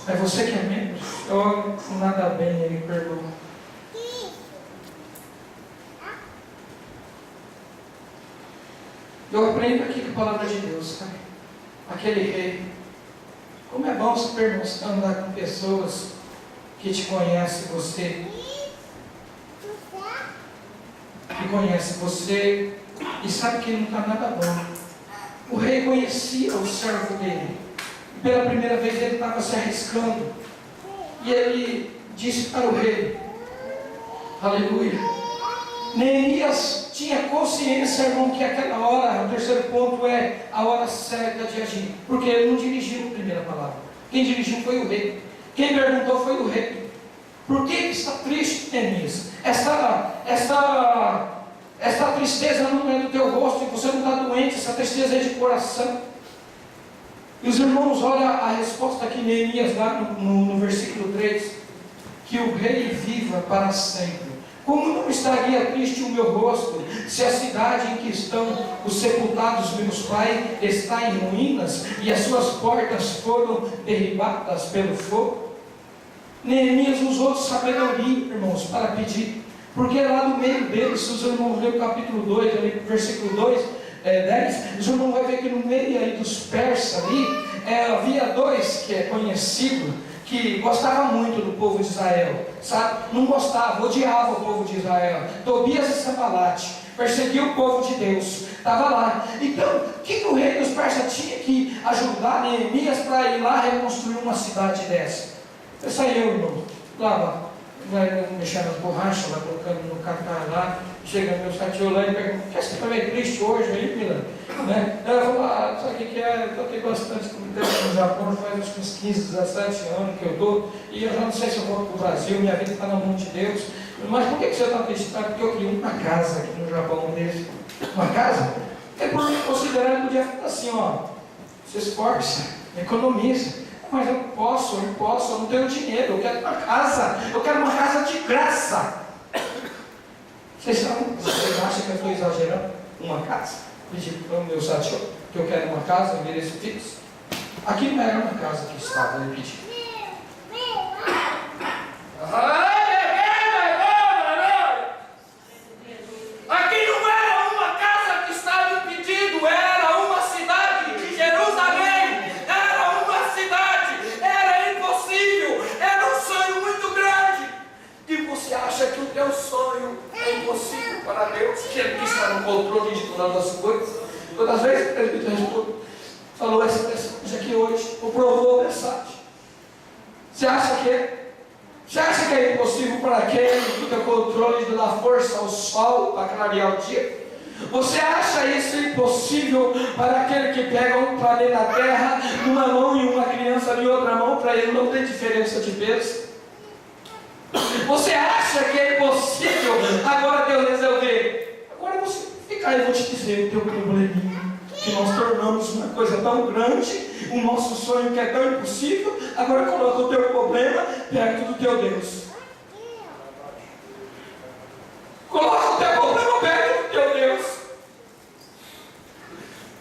É você que é membro? Olha, nada bem, ele perdoa. Eu aprendo aqui com a palavra de Deus, sabe? Aquele rei. Como é bom andar com pessoas que te conhecem, você. Que conhece você e sabe que não está nada bom. O rei conhecia o servo dele. E pela primeira vez ele estava se arriscando. E ele disse para o rei, aleluia. Neemias tinha consciência, irmão, que aquela hora, o terceiro ponto é a hora certa de agir. Porque ele não dirigiu a primeira palavra. Quem dirigiu foi o rei. Quem perguntou foi o rei. Por que está triste, Neemias? Esta tristeza não é do teu rosto e você não está doente, essa tristeza é de coração. E os irmãos, olha a resposta que Neemias dá no versículo 3, que o rei viva para sempre. Como não estaria triste o meu rosto, se a cidade em que estão os sepultados meus pais está em ruínas e as suas portas foram derribadas pelo fogo? Neemias usou sabedoria, irmãos, para pedir. Porque lá no meio deles, se os irmãos lerem o capítulo 2, ali, versículo 10, os irmãos vão ver que no meio aí dos persas ali, havia dois que é conhecido, que gostava muito do povo de Israel, sabe? Não gostava, odiava o povo de Israel. Tobias e Sanbalate, perseguia o povo de Deus, estava lá. Então, o que o rei dos persas tinha que ajudar Neemias para ir lá reconstruir uma cidade dessa? Eu saí, irmão, lá, vai mexendo nas borrachas, lá colocando no catar lá, chega meu satiô lá e pergunta, que você está meio triste hoje aí, Milan? Né? Ela falou, sabe o que é? Eu estou aqui bastante tempo no Japão, faz uns 15, 17 anos que eu estou, e eu já não sei se eu volto para o Brasil, minha vida está na mão de Deus. Mas por que você está triste? Porque eu queria uma casa aqui no Japão desse. Uma casa? É por mim considerar que podia falar assim, ó, se esforça, economiza. Mas eu não tenho dinheiro, eu quero uma casa de graça. Vocês acham que eu estou exagerando? Uma casa? Pedi para o meu satiô que eu quero uma casa, endereço fixo. Aqui não era uma casa que estava, ele pediu. Aqui não era uma casa que estava impedido, era uma cidade de Jerusalém, era uma cidade, era impossível, era um sonho muito grande. E você acha que o teu sonho é impossível para Deus, que Ele está no controle de todas as coisas? Todas as vezes que o presbítero falou essa mensagem aqui hoje, ou provou a mensagem. Você acha que é impossível para aquele que tem o controle de dar força ao sol para clarear o dia? Você acha isso impossível para aquele que pega um planeta Terra numa mão e uma criança em outra mão, para ele não ter diferença de peso? Você acha que é impossível agora Deus resolver? Agora você fica aí, eu vou te dizer o teu probleminha, que nós tornamos uma coisa tão grande, o nosso sonho que é tão impossível, agora coloca o teu problema perto do teu Deus. Coloca o teu problema perto do teu Deus.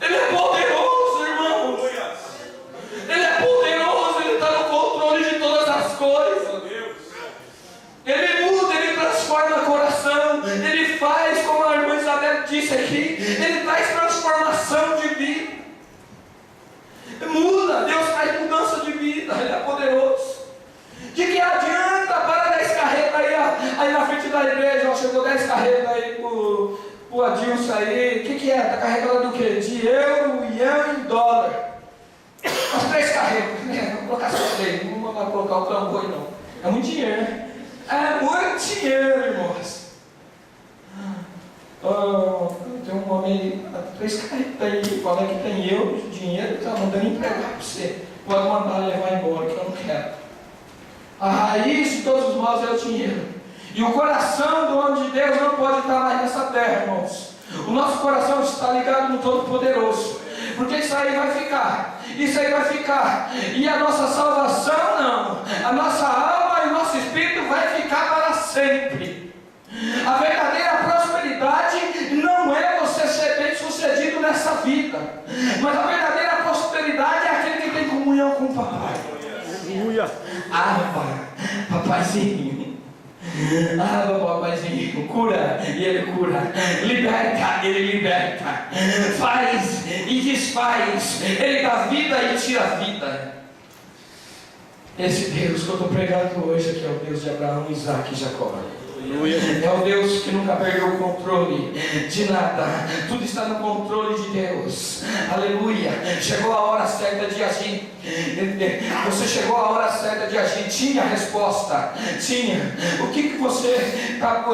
Ele é poderoso, irmãos. Ele é poderoso, Ele está no controle de todas as coisas. Ele muda, Ele transforma o coração, Ele faz, como a irmã Isabel disse aqui, Ele traz transformação de vida. Muda, Deus traz mudança de vida, Ele é poderoso. De que adianta para 10 carretas aí na frente da igreja, ó, chegou 10 carretas aí pro Adilson aí, o que é? Está carregando do quê? De euro, iene e dólar. As 3 carretas, né? Vamos colocar só 3, não vamos colocar o trambolho não. É muito dinheiro, né? É muito dinheiro, irmãos. Tem um homem, 3 caras aí, fala que tem dinheiro, está mandando entregar para você. Pode mandar levar embora, que eu não quero. A raiz de todos os males é o dinheiro. E o coração do homem de Deus não pode estar mais nessa terra, irmãos. O nosso coração está ligado no Todo-Poderoso. Porque isso aí vai ficar. Isso aí vai ficar. E a nossa salvação não. A nossa alma e o nosso espírito vai ficar para sempre. A verdadeira prosperidade não é você ser bem sucedido nessa vida. Mas a verdadeira prosperidade é aquele que tem comunhão com o papai. Aleluia. Papaizinho. Papaizinho, cura, e ele cura. Liberta, ele liberta. Faz e desfaz. Ele dá vida e tira a vida. Esse Deus que eu estou pregando hoje aqui é o Deus de Abraão, Isaac e Jacó. É o Deus que nunca perdeu o controle de nada. Tudo está no controle de Deus. Aleluia. Chegou a hora certa de agir. Você chegou a hora certa de agir. Tinha a resposta. Tinha. O que você está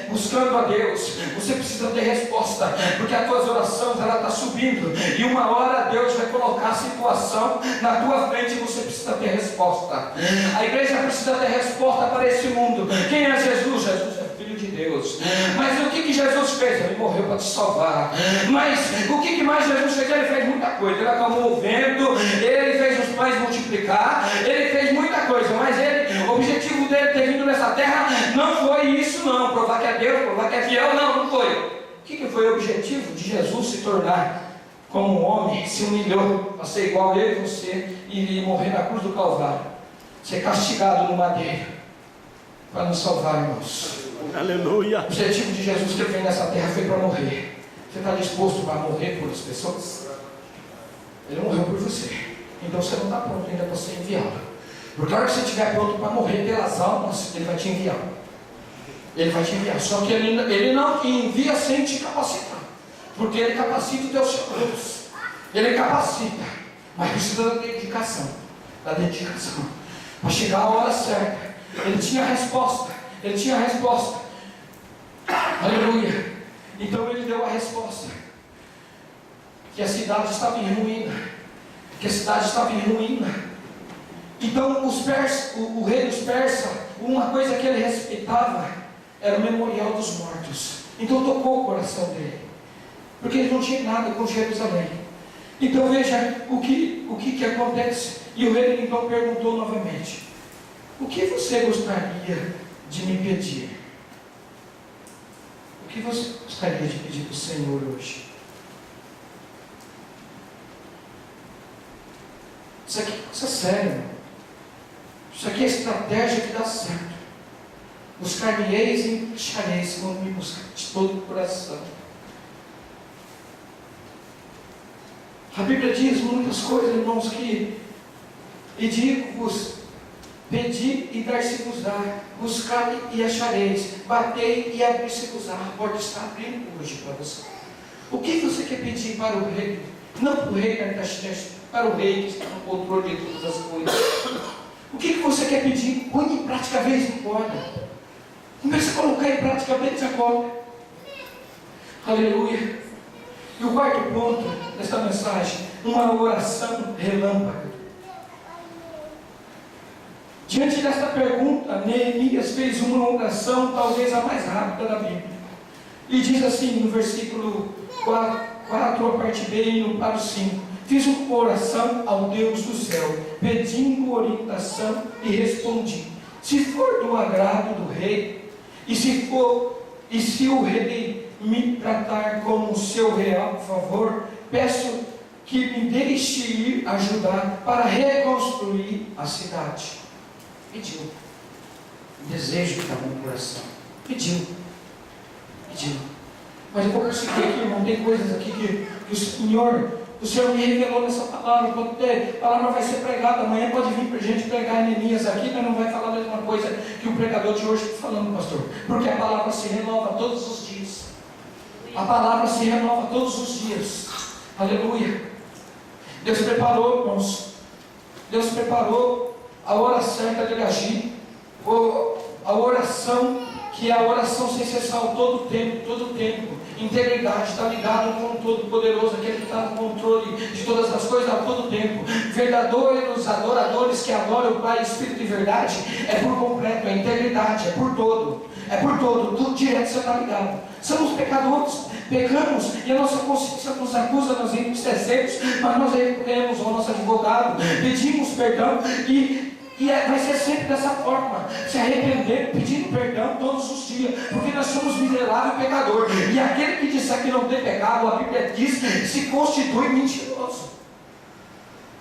buscando a Deus? Você precisa ter resposta. Porque as tuas orações ela está subindo. E uma hora Deus vai colocar a situação na tua frente e você precisa ter resposta. A igreja precisa ter resposta para esse mundo. Quem é Jesus? Jesus é Filho de Deus. Mas o que Jesus fez? Ele morreu para te salvar. Mas o que mais Jesus fez? Ele fez muita coisa. Ele acalmou o vento, ele fez os pães multiplicar, ele fez muita coisa. Mas o objetivo dele ter vindo nessa terra não foi isso não. Provar que é Deus, provar que é fiel. Não foi. O que foi o objetivo de Jesus se tornar como um homem? Se humilhou para ser igual a eu e você e morrer na cruz do Calvário, ser castigado no madeiro para nos salvar, irmãos. Aleluia. O objetivo de Jesus que veio nessa terra foi para morrer. Você está disposto para morrer por as pessoas? Ele morreu por você. Então você não está pronto ainda para ser enviado. Porque a hora que você estiver pronto para morrer pelas almas, ele vai te enviar. Ele vai te enviar. Só que ele não envia sem te capacitar. Porque ele capacita os teus filhos. Ele capacita. Mas precisa da dedicação. Da dedicação. Para chegar a hora certa. Ele tinha a resposta. Ele tinha a resposta. Aleluia. Então ele deu a resposta. Que a cidade estava em ruína. Que a cidade estava em ruína. Então os persas, o rei dos persas, uma coisa que ele respeitava era o memorial dos mortos. Então tocou o coração dele. Porque ele não tinha nada com Jerusalém. Então veja o que acontece. E o rei então perguntou novamente: o que você gostaria de me pedir? O que você gostaria de pedir para o Senhor hoje? Isso aqui é coisa séria, irmão. Isso aqui é estratégia que dá certo. Buscar-me-eis e me achareis quando me buscar de todo o coração. A Bíblia diz muitas coisas, irmãos, que e digo-vos: pedi e dar-se-vos-á, buscai e achareis, batei e abrir-se-vos-á. A porta está abrindo hoje para você. O que você quer pedir para o rei? Não para o rei Artaxerxes, para o rei que está no controle de todas as coisas. O que você quer pedir? Põe em prática, vez em quando. Comece a colocar em prática, vez em quando. Aleluia. E o quarto ponto desta mensagem: uma oração relâmpago. Diante desta pergunta, Neemias fez uma oração, talvez a mais rápida da Bíblia. E diz assim no versículo 4 a parte B e para o 5: fiz uma oração ao Deus do céu, pedindo orientação e respondi: se for do agrado do rei, e se o rei me tratar como seu real favor, peço que me deixe ir ajudar para reconstruir a cidade. Pediu. Desejo que estava no coração. Pediu. Mas eu vou conseguir aqui, irmão. Tem coisas aqui que o Senhor me revelou nessa palavra. A palavra vai ser pregada. Amanhã pode vir para a gente pregar Neemias aqui, mas não vai falar a mesma coisa que o pregador de hoje está falando, pastor. Porque a palavra se renova todos os dias. A palavra se renova todos os dias. Aleluia. Deus preparou, irmãos. Deus preparou a hora certa dele agir. a oração, que é a oração sem cessar todo o tempo, todo o tempo. Integridade, está ligado com o Todo-Poderoso, aquele que está no controle de todas as coisas a todo tempo. Verdadeiros adoradores que adoram o Pai, Espírito e verdade, é por completo, é integridade, é por todo, tudo direto você está ligado. Somos pecadores, pecamos e a nossa consciência nos acusa, nós entristecemos, mas nós recorremos ao nosso advogado, pedimos perdão vai ser sempre dessa forma, se arrependendo, pedindo perdão todos os dias, porque nós somos miserável e pecador, e aquele que disser que não tem pecado, a Bíblia diz, se constitui mentiroso.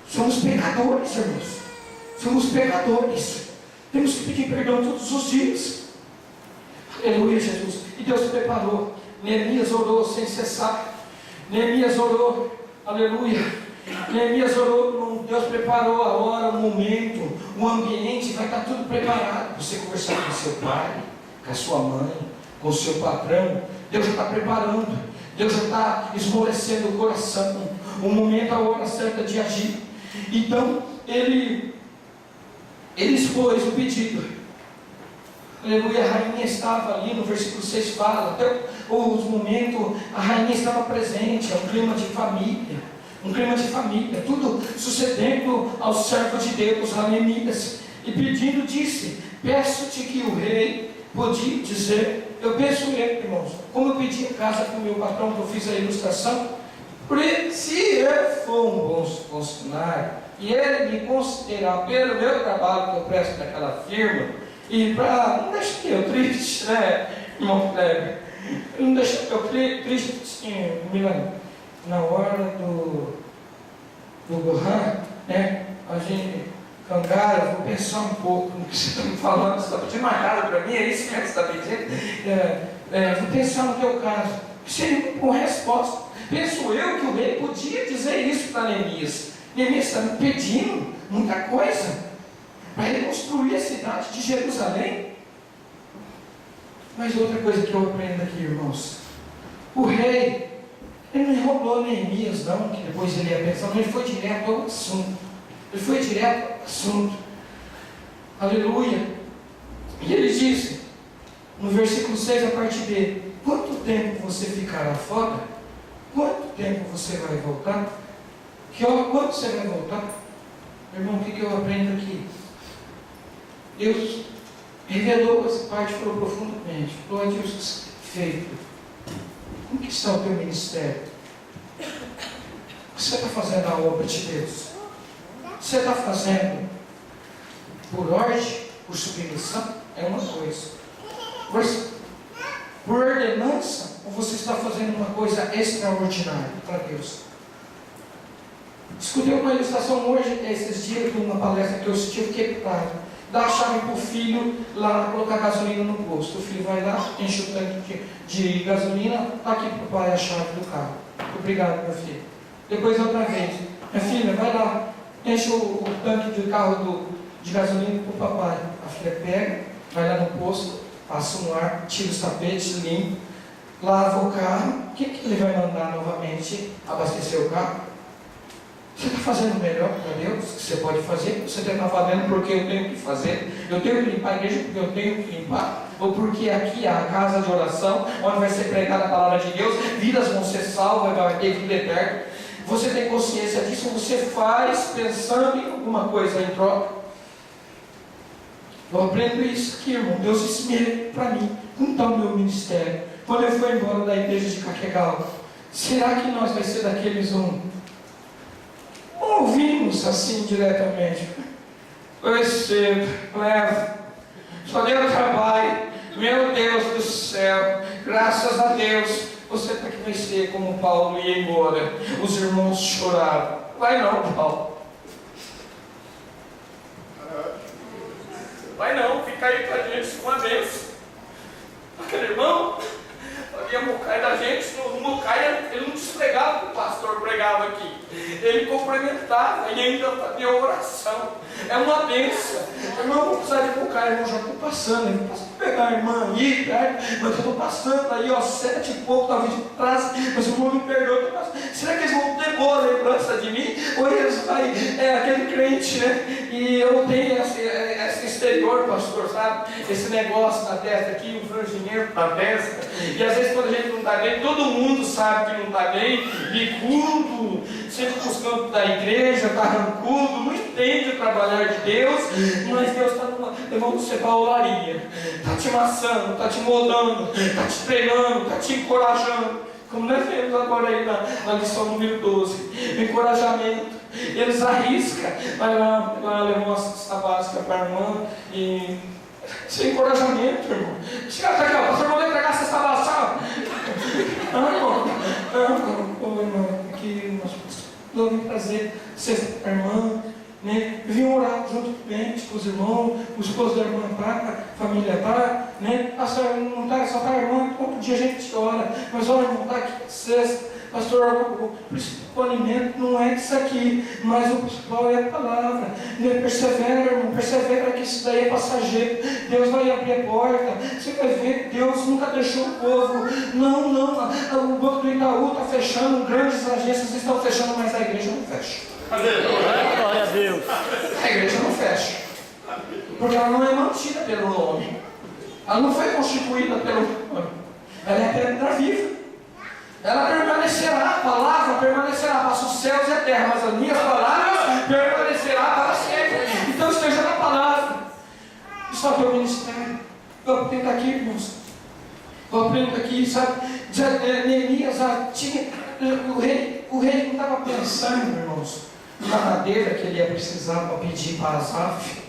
Somos pecadores, irmãos, somos pecadores, temos que pedir perdão todos os dias. Aleluia, Jesus. E Deus preparou, Neemias orou sem cessar, Neemias orou, aleluia. Neemias orou, Deus preparou a hora, o momento, o ambiente, vai estar tudo preparado para você conversar com seu pai, com a sua mãe, com o seu patrão. Deus já está preparando, Deus já está esmorecendo o coração, o momento, a hora certa de agir. Então, ele expôs o pedido. Aleluia, a rainha estava ali, no versículo 6 fala, até os momentos, a rainha estava presente, é um clima de família, tudo sucedendo ao servo de Deus, a Neemias, e pedindo, disse, peço-te que o rei podia dizer, eu peço ele, irmãos, como eu pedi a casa com o meu patrão, que eu fiz a ilustração, porque se ele for um bom funcionário, e ele me considerar pelo meu trabalho que eu presto naquela firma, e para não deixar eu triste, né, irmão Kleber, não deixar eu triste, assim, Milano, na hora do Gohan, né, a gente, Cangara, vou pensar um pouco no que você está me falando, você está pedindo mais nada para mim, é isso mesmo que você está pedindo? Vou pensar no teu caso, seria uma boa resposta. Penso eu que o rei podia dizer isso para Neemias. Neemias está me pedindo muita coisa para ele construir a cidade de Jerusalém. Mas outra coisa que eu aprendo aqui, irmãos, o rei, ele não enrolou Neemias não, que depois ele ia pensar, ele foi direto ao assunto. Aleluia. E ele disse, no versículo 6, a parte B, quanto tempo você ficará fora? Quanto tempo você vai voltar? Quando você vai voltar? Meu irmão, o que eu aprendo aqui? Deus revelou essa parte, falou profundamente. Falou a Deus, feito. Como que está o teu ministério? Você está fazendo a obra de Deus? Você está fazendo por ordem, por submissão? É uma coisa. Por ordenança, ou você está fazendo uma coisa extraordinária para Deus? Escutei uma ilustração hoje, esses dias, de uma palestra que eu assisti, eu fiquei claro. Dá a chave para o filho lá colocar gasolina no posto. O filho vai lá, enche o tanque de gasolina, está aqui para o pai a chave do carro. Obrigado, meu filho. Depois outra vez, minha filha, vai lá, enche o tanque de carro de gasolina para o papai. A filha pega, vai lá no posto, passa no ar, tira os tapetes, limpa, lava o carro. O que ele vai mandar novamente? Abastecer o carro? Você está fazendo o melhor para Deus que você pode fazer? Você está fazendo porque eu tenho que fazer? Eu tenho que limpar a igreja porque eu tenho que limpar? Ou porque aqui é a casa de oração, onde vai ser pregada a palavra de Deus, vidas vão ser salvas, vai ter vida eterna? Você tem consciência disso? Você faz pensando em alguma coisa em troca? Eu aprendo isso aqui, irmão. Deus disse para mim, como está o meu ministério? Quando eu for embora da igreja de Caquegal, será que nós vai ser daqueles ouvimos assim diretamente? Eu recebo, levo, só deu trabalho, meu Deus do céu, graças a Deus, você está que vai ser como Paulo ia embora, os irmãos choraram. Vai não, Paulo. Vai não, fica aí com a gente uma vez. Aquele irmão havia mocai da gente, no mocai ele não despregava o que o pastor pregava aqui, ele complementava e ainda fazia oração. É uma bênção. Irmão, não precisa de mocai, irmão, já estou passando, eu posso pegar a irmã aí, mas eu estou passando aí, 7 e pouco, talvez de trás, mas o irmão me perdoa, será que eles vão ter boa lembrança de mim? Ou eles vai, aquele crente, né? E eu tenho esse exterior, pastor, sabe? Esse negócio na testa aqui, um frangimento na testa. E às vezes quando a gente não está bem, todo mundo sabe que não está bem, bicudo, sempre buscando da igreja, carrancudo, não entende o trabalhar de Deus, mas Deus está levando você para a olaria, está te amassando, está te moldando, está te treinando, está te encorajando. Como nós vemos agora aí na lição número 12, o encorajamento. Eles arriscam, vai lá levar uma cesta básica para a irmã e sem encorajamento, irmão. Chega até aqui, ó, pastor, vou entregar a cesta básica. Irmão, aqui nós vamos trazer cesta para a irmã, né? Vim orar junto com os irmãos, o esposo da irmã está, a família está, né? Pastor, não está, só está a irmã, todo dia a gente ora, mas olha, irmão, está aqui sexta, pastor, o principal alimento não é isso aqui, mas o principal é a palavra, né? Persevera, irmão, persevera que isso daí é passageiro, Deus vai abrir a porta, você vai ver, Deus nunca deixou o povo, não, o banco do Itaú está fechando, grandes agências estão fechando, mas a igreja não fecha. Glória a Deus. A igreja não fecha, porque ela não é mantida pelo nome, ela não foi constituída pelo nome, ela é pedra viva, ela permanecerá, a palavra permanecerá, passa os céus e a terra, mas as minhas palavras permanecerá para sempre. Então esteja na palavra. Isso é o teu ministério. Eu aprendo aqui, irmãos, eu aprendo aqui, sabe? Neemias tinha, o rei não estava pensando, irmãos, na madeira que ele ia precisar para pedir para Asaf,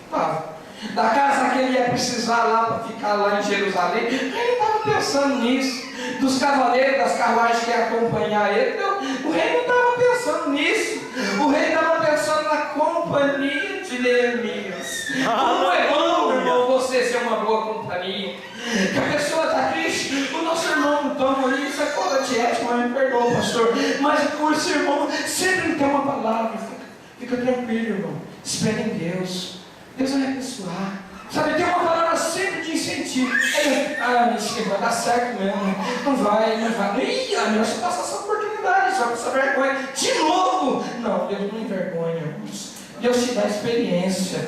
da casa que ele ia precisar lá para ficar lá em Jerusalém, ele não estava pensando nisso, dos cavaleiros, das carruagens que iam acompanhar ele, não, o rei não estava pensando nisso, o rei estava pensando na companhia de Neemias. Como é bom, irmão, você ser uma boa companhia, que a pessoa está triste, o nosso irmão não toma isso, é coisa de ética, mas me perdoa, pastor, mas esse irmão sempre tem uma palavra. Fica tranquilo, irmão. Espere em Deus. Deus vai abençoar. Sabe, tem uma palavra sempre de incentivo. Isso vai dar certo mesmo. Não vai. Ih, melhor você passar essa oportunidade, só com essa vergonha. De novo. Não, Deus não envergonha, irmãos. Deus te dá experiência.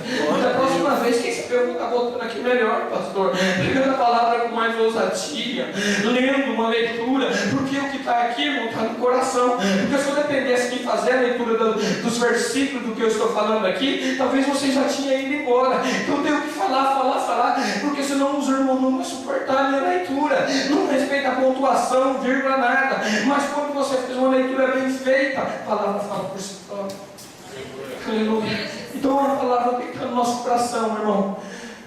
Da próxima vez, quem sabe eu vou estar voltando aqui melhor, pastor. Pegando a palavra com mais ousadia, lendo uma leitura, porque o que está aqui, irmão, está no coração. Porque se eu dependesse de fazer a leitura dos versículos do que eu estou falando aqui, talvez você já tinha ido embora. Então eu tenho que falar, porque senão os irmãos não vão suportar a minha leitura. Não respeita a pontuação, vírgula, nada. Mas quando você fez uma leitura bem feita, a palavra fala por si própria. Aleluia. Então a palavra tem que estar no nosso coração, irmão.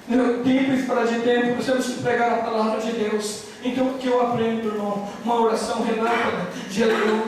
Tempo e fora de tempo, nós temos que pregar a palavra de Deus. Então o que eu aprendo, irmão? Uma oração relâmpago.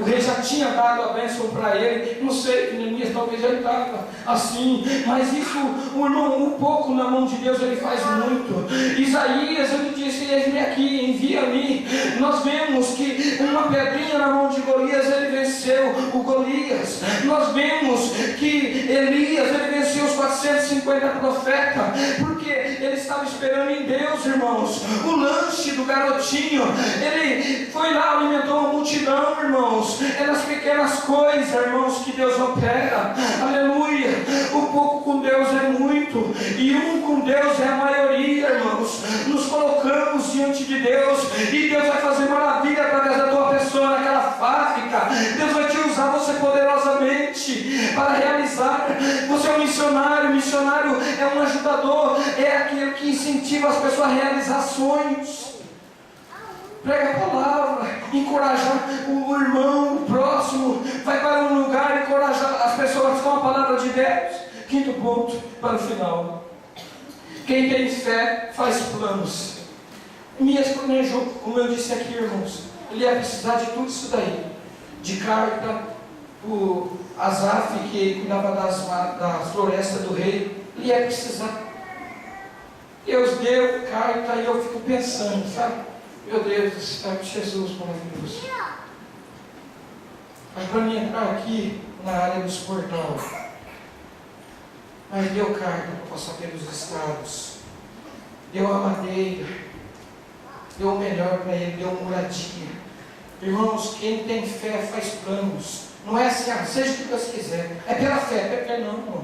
O rei já tinha dado a bênção para ele. Não sei, Neemias talvez ele estava assim, mas isso, o irmão, um pouco na mão de Deus ele faz muito. Isaías, ele disse: eis-me aqui, envia-me. Nós vemos que uma pedrinha na mão de Golias, ele venceu o Golias. Nós vemos que Elias, ele venceu os 450 profetas, porque ele estava esperando em Deus, irmãos. O lanche do garotinho, ele foi lá, alimentou uma multidão, irmãos. É nas pequenas coisas, irmãos, que Deus opera. Aleluia. O pouco com Deus é muito, e um com Deus é a maioria, irmãos. Nos colocamos diante de Deus, e Deus vai fazer maravilha através da tua pessoa naquela fábrica. Deus vai te usar você poderosamente para realizar. Você é um missionário. Missionário é um ajudador, é aquele que incentiva as pessoas a realizar sonhos. Prega a palavra, encorajar o irmão, o próximo. Vai para um lugar, encorajar as pessoas com a palavra de Deus. Quinto ponto, para o final. Quem tem fé faz planos. Neemias planejou, como eu disse aqui, irmãos. Ele ia precisar de tudo isso daí. De carta, o Asaf, que cuidava da floresta do rei. Ele ia precisar. Deus deu carta e eu fico pensando, sabe? Meu Deus, Jesus maravilhoso. Mas para mim entrar aqui na área dos portais, mas deu carga para passar pelos estados, deu a madeira, deu o melhor para ele, deu moradia. Irmãos, quem tem fé faz planos. Não é assim, seja o que Deus quiser. É pela fé, não, irmão.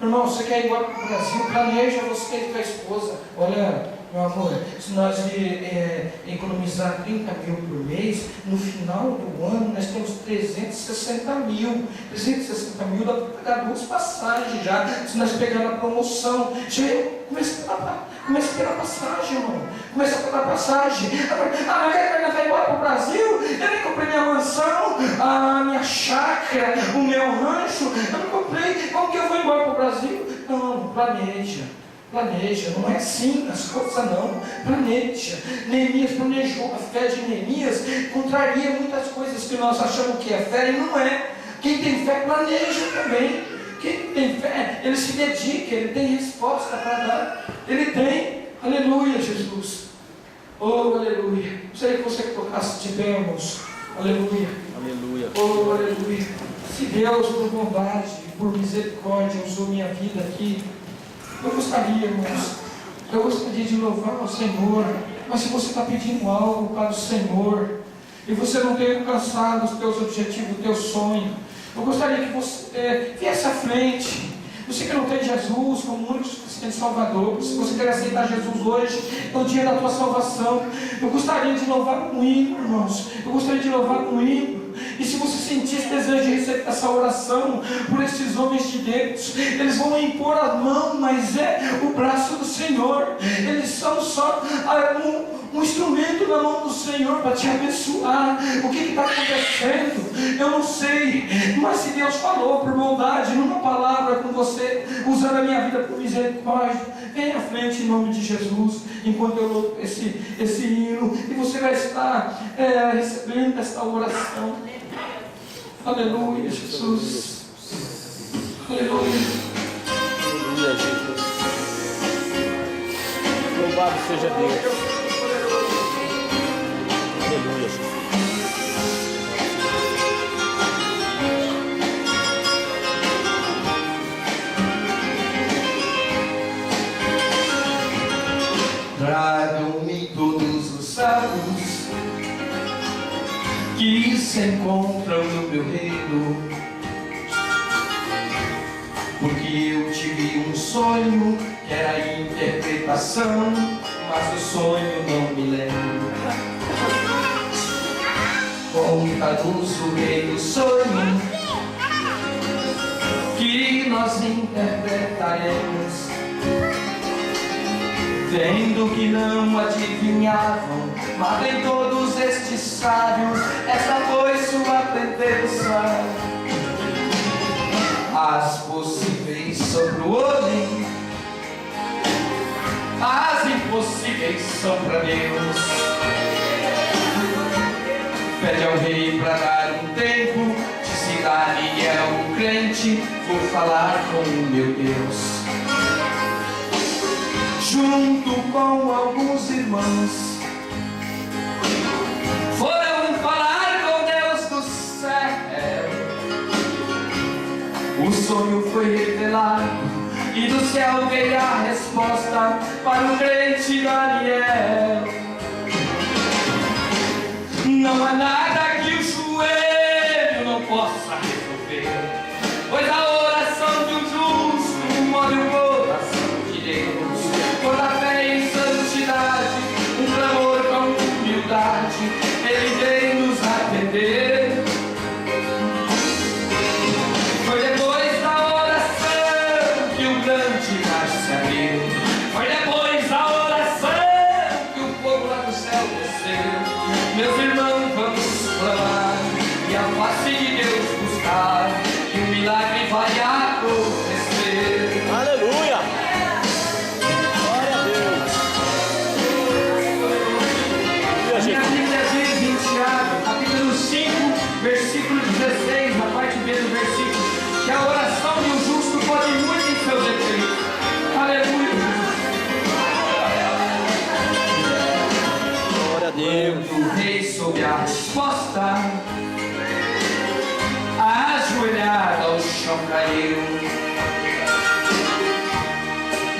Irmão, você quer ir embora para o Brasil? Planeja você e tua esposa. Olha, meu amor, se nós economizar 30 mil por mês, no final do ano nós temos 360 mil. 360 mil dá para pagar 2 passagens já. Se nós pegarmos a promoção, começa pela passagem, irmão. Começa pela passagem. Mas quer vai embora para o Brasil? Eu nem comprei minha mansão, a minha chácara, o meu rancho. Eu não comprei. Como que eu vou embora para o Brasil? Não, planeja. Planeja, não é assim as coisas não, planeja. Neemias planejou, a fé de Neemias contraria muitas coisas que nós achamos que é fé e não é. Quem tem fé planeja também. Quem tem fé, ele se dedica, ele tem resposta para dar. Ele tem, aleluia, Jesus. Oh, aleluia. Gostaria que você tocasse de pé, irmãos. Aleluia. Aleluia. Oh, aleluia. Se Deus, por bondade, por misericórdia, usou minha vida aqui, eu gostaria, irmãos, de louvar o Senhor. Mas se você está pedindo algo para o Senhor e você não tem alcançado os teus objetivos, o teu sonho, eu gostaria que você viesse à frente. Você que não tem Jesus como único suficiente Salvador, se você quer aceitar Jesus hoje, é o dia da tua salvação. Eu gostaria de louvar um hino, irmãos. Eu gostaria de louvar um hino. E se você sentir esse desejo de receber essa oração por esses homens de Deus, eles vão impor a mão, mas é o braço do Senhor. Eles são só um instrumento na mão do Senhor para te abençoar. O que está acontecendo? Eu não sei, mas se Deus falou por bondade, numa palavra com você, usando a minha vida por misericórdia, vem à frente em nome de Jesus, enquanto eu louvo esse hino, e você vai estar recebendo esta oração. Aleluia, Jesus. Aleluia. Aleluia, Jesus. Louvado seja Deus. Aleluia, Jesus. Tragam-me todos os salvos que se encontram no meu reino, porque eu tive um sonho que era a interpretação, mas o sonho não me lembro. Conta-nos o rei do sonho que nós interpretaremos, vendo que não adivinhavam, mas em todos estes sábios, esta foi sua pretensa. As possíveis são para o homem, as impossíveis são para Deus. Pede ao rei para dar um tempo, disse Daniel, um crente, vou falar com o meu Deus. Junto com alguns irmãos, foram falar com Deus do céu. O sonho foi revelado e do céu veio a resposta para o crente Daniel. Não há nada que o joelho não possa resolver, pois a oração de um justo move o coração de Deus. Por a fé em santidade, um clamor com humildade, Ele vem nos atender. Foi depois da oração que o grande mar se abriu. Foi depois da oração que o fogo lá do céu desceu. Meus irmãos, vamos clamar e a face de Deus buscar, que o milagre vai acontecer. Aleluia. Glória a Deus. A minha Bíblia diz em Tiago, capítulo 5, versículo 16, na parte B do versículo, que a oração de um justo pode muito em seus efeitos. Aleluia. Glória a Deus. Quando o rei soube a resposta, ajoelhado ao chão caiu,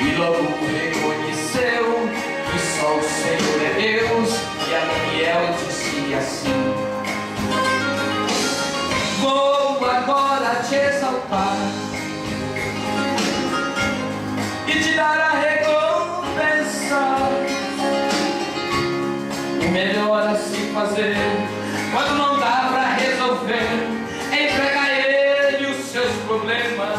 e logo reconheceu que só o Senhor é Deus, e a Daniel disse assim: exaltar e te dar a recompensa. O melhor a se fazer quando não dá pra resolver, entrega a Ele os seus problemas.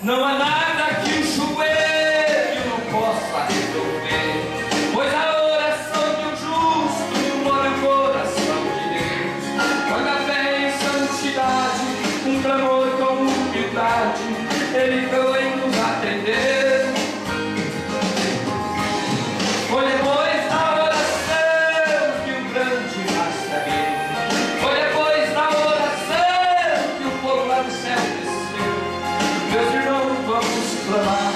Não há nada que o joelho não possa resolver, pois a oração de um justo mora no coração de Deus. Quando a fé em santidade, um clamor com humildade, Ele vai nos atender. Foi depois da oração que o grande rastreio, foi depois da oração que o povo lá do céu desceu. Meus irmãos, vamos clamar,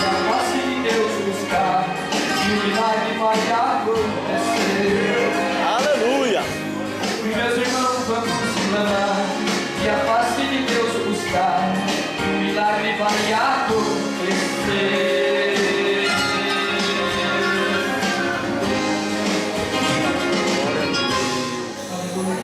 a face de Deus buscar, e o milagre vai acontecer. Aleluia! Meus irmãos, vamos clamar, e a face de Deus buscar, e o milagre vai acontecer.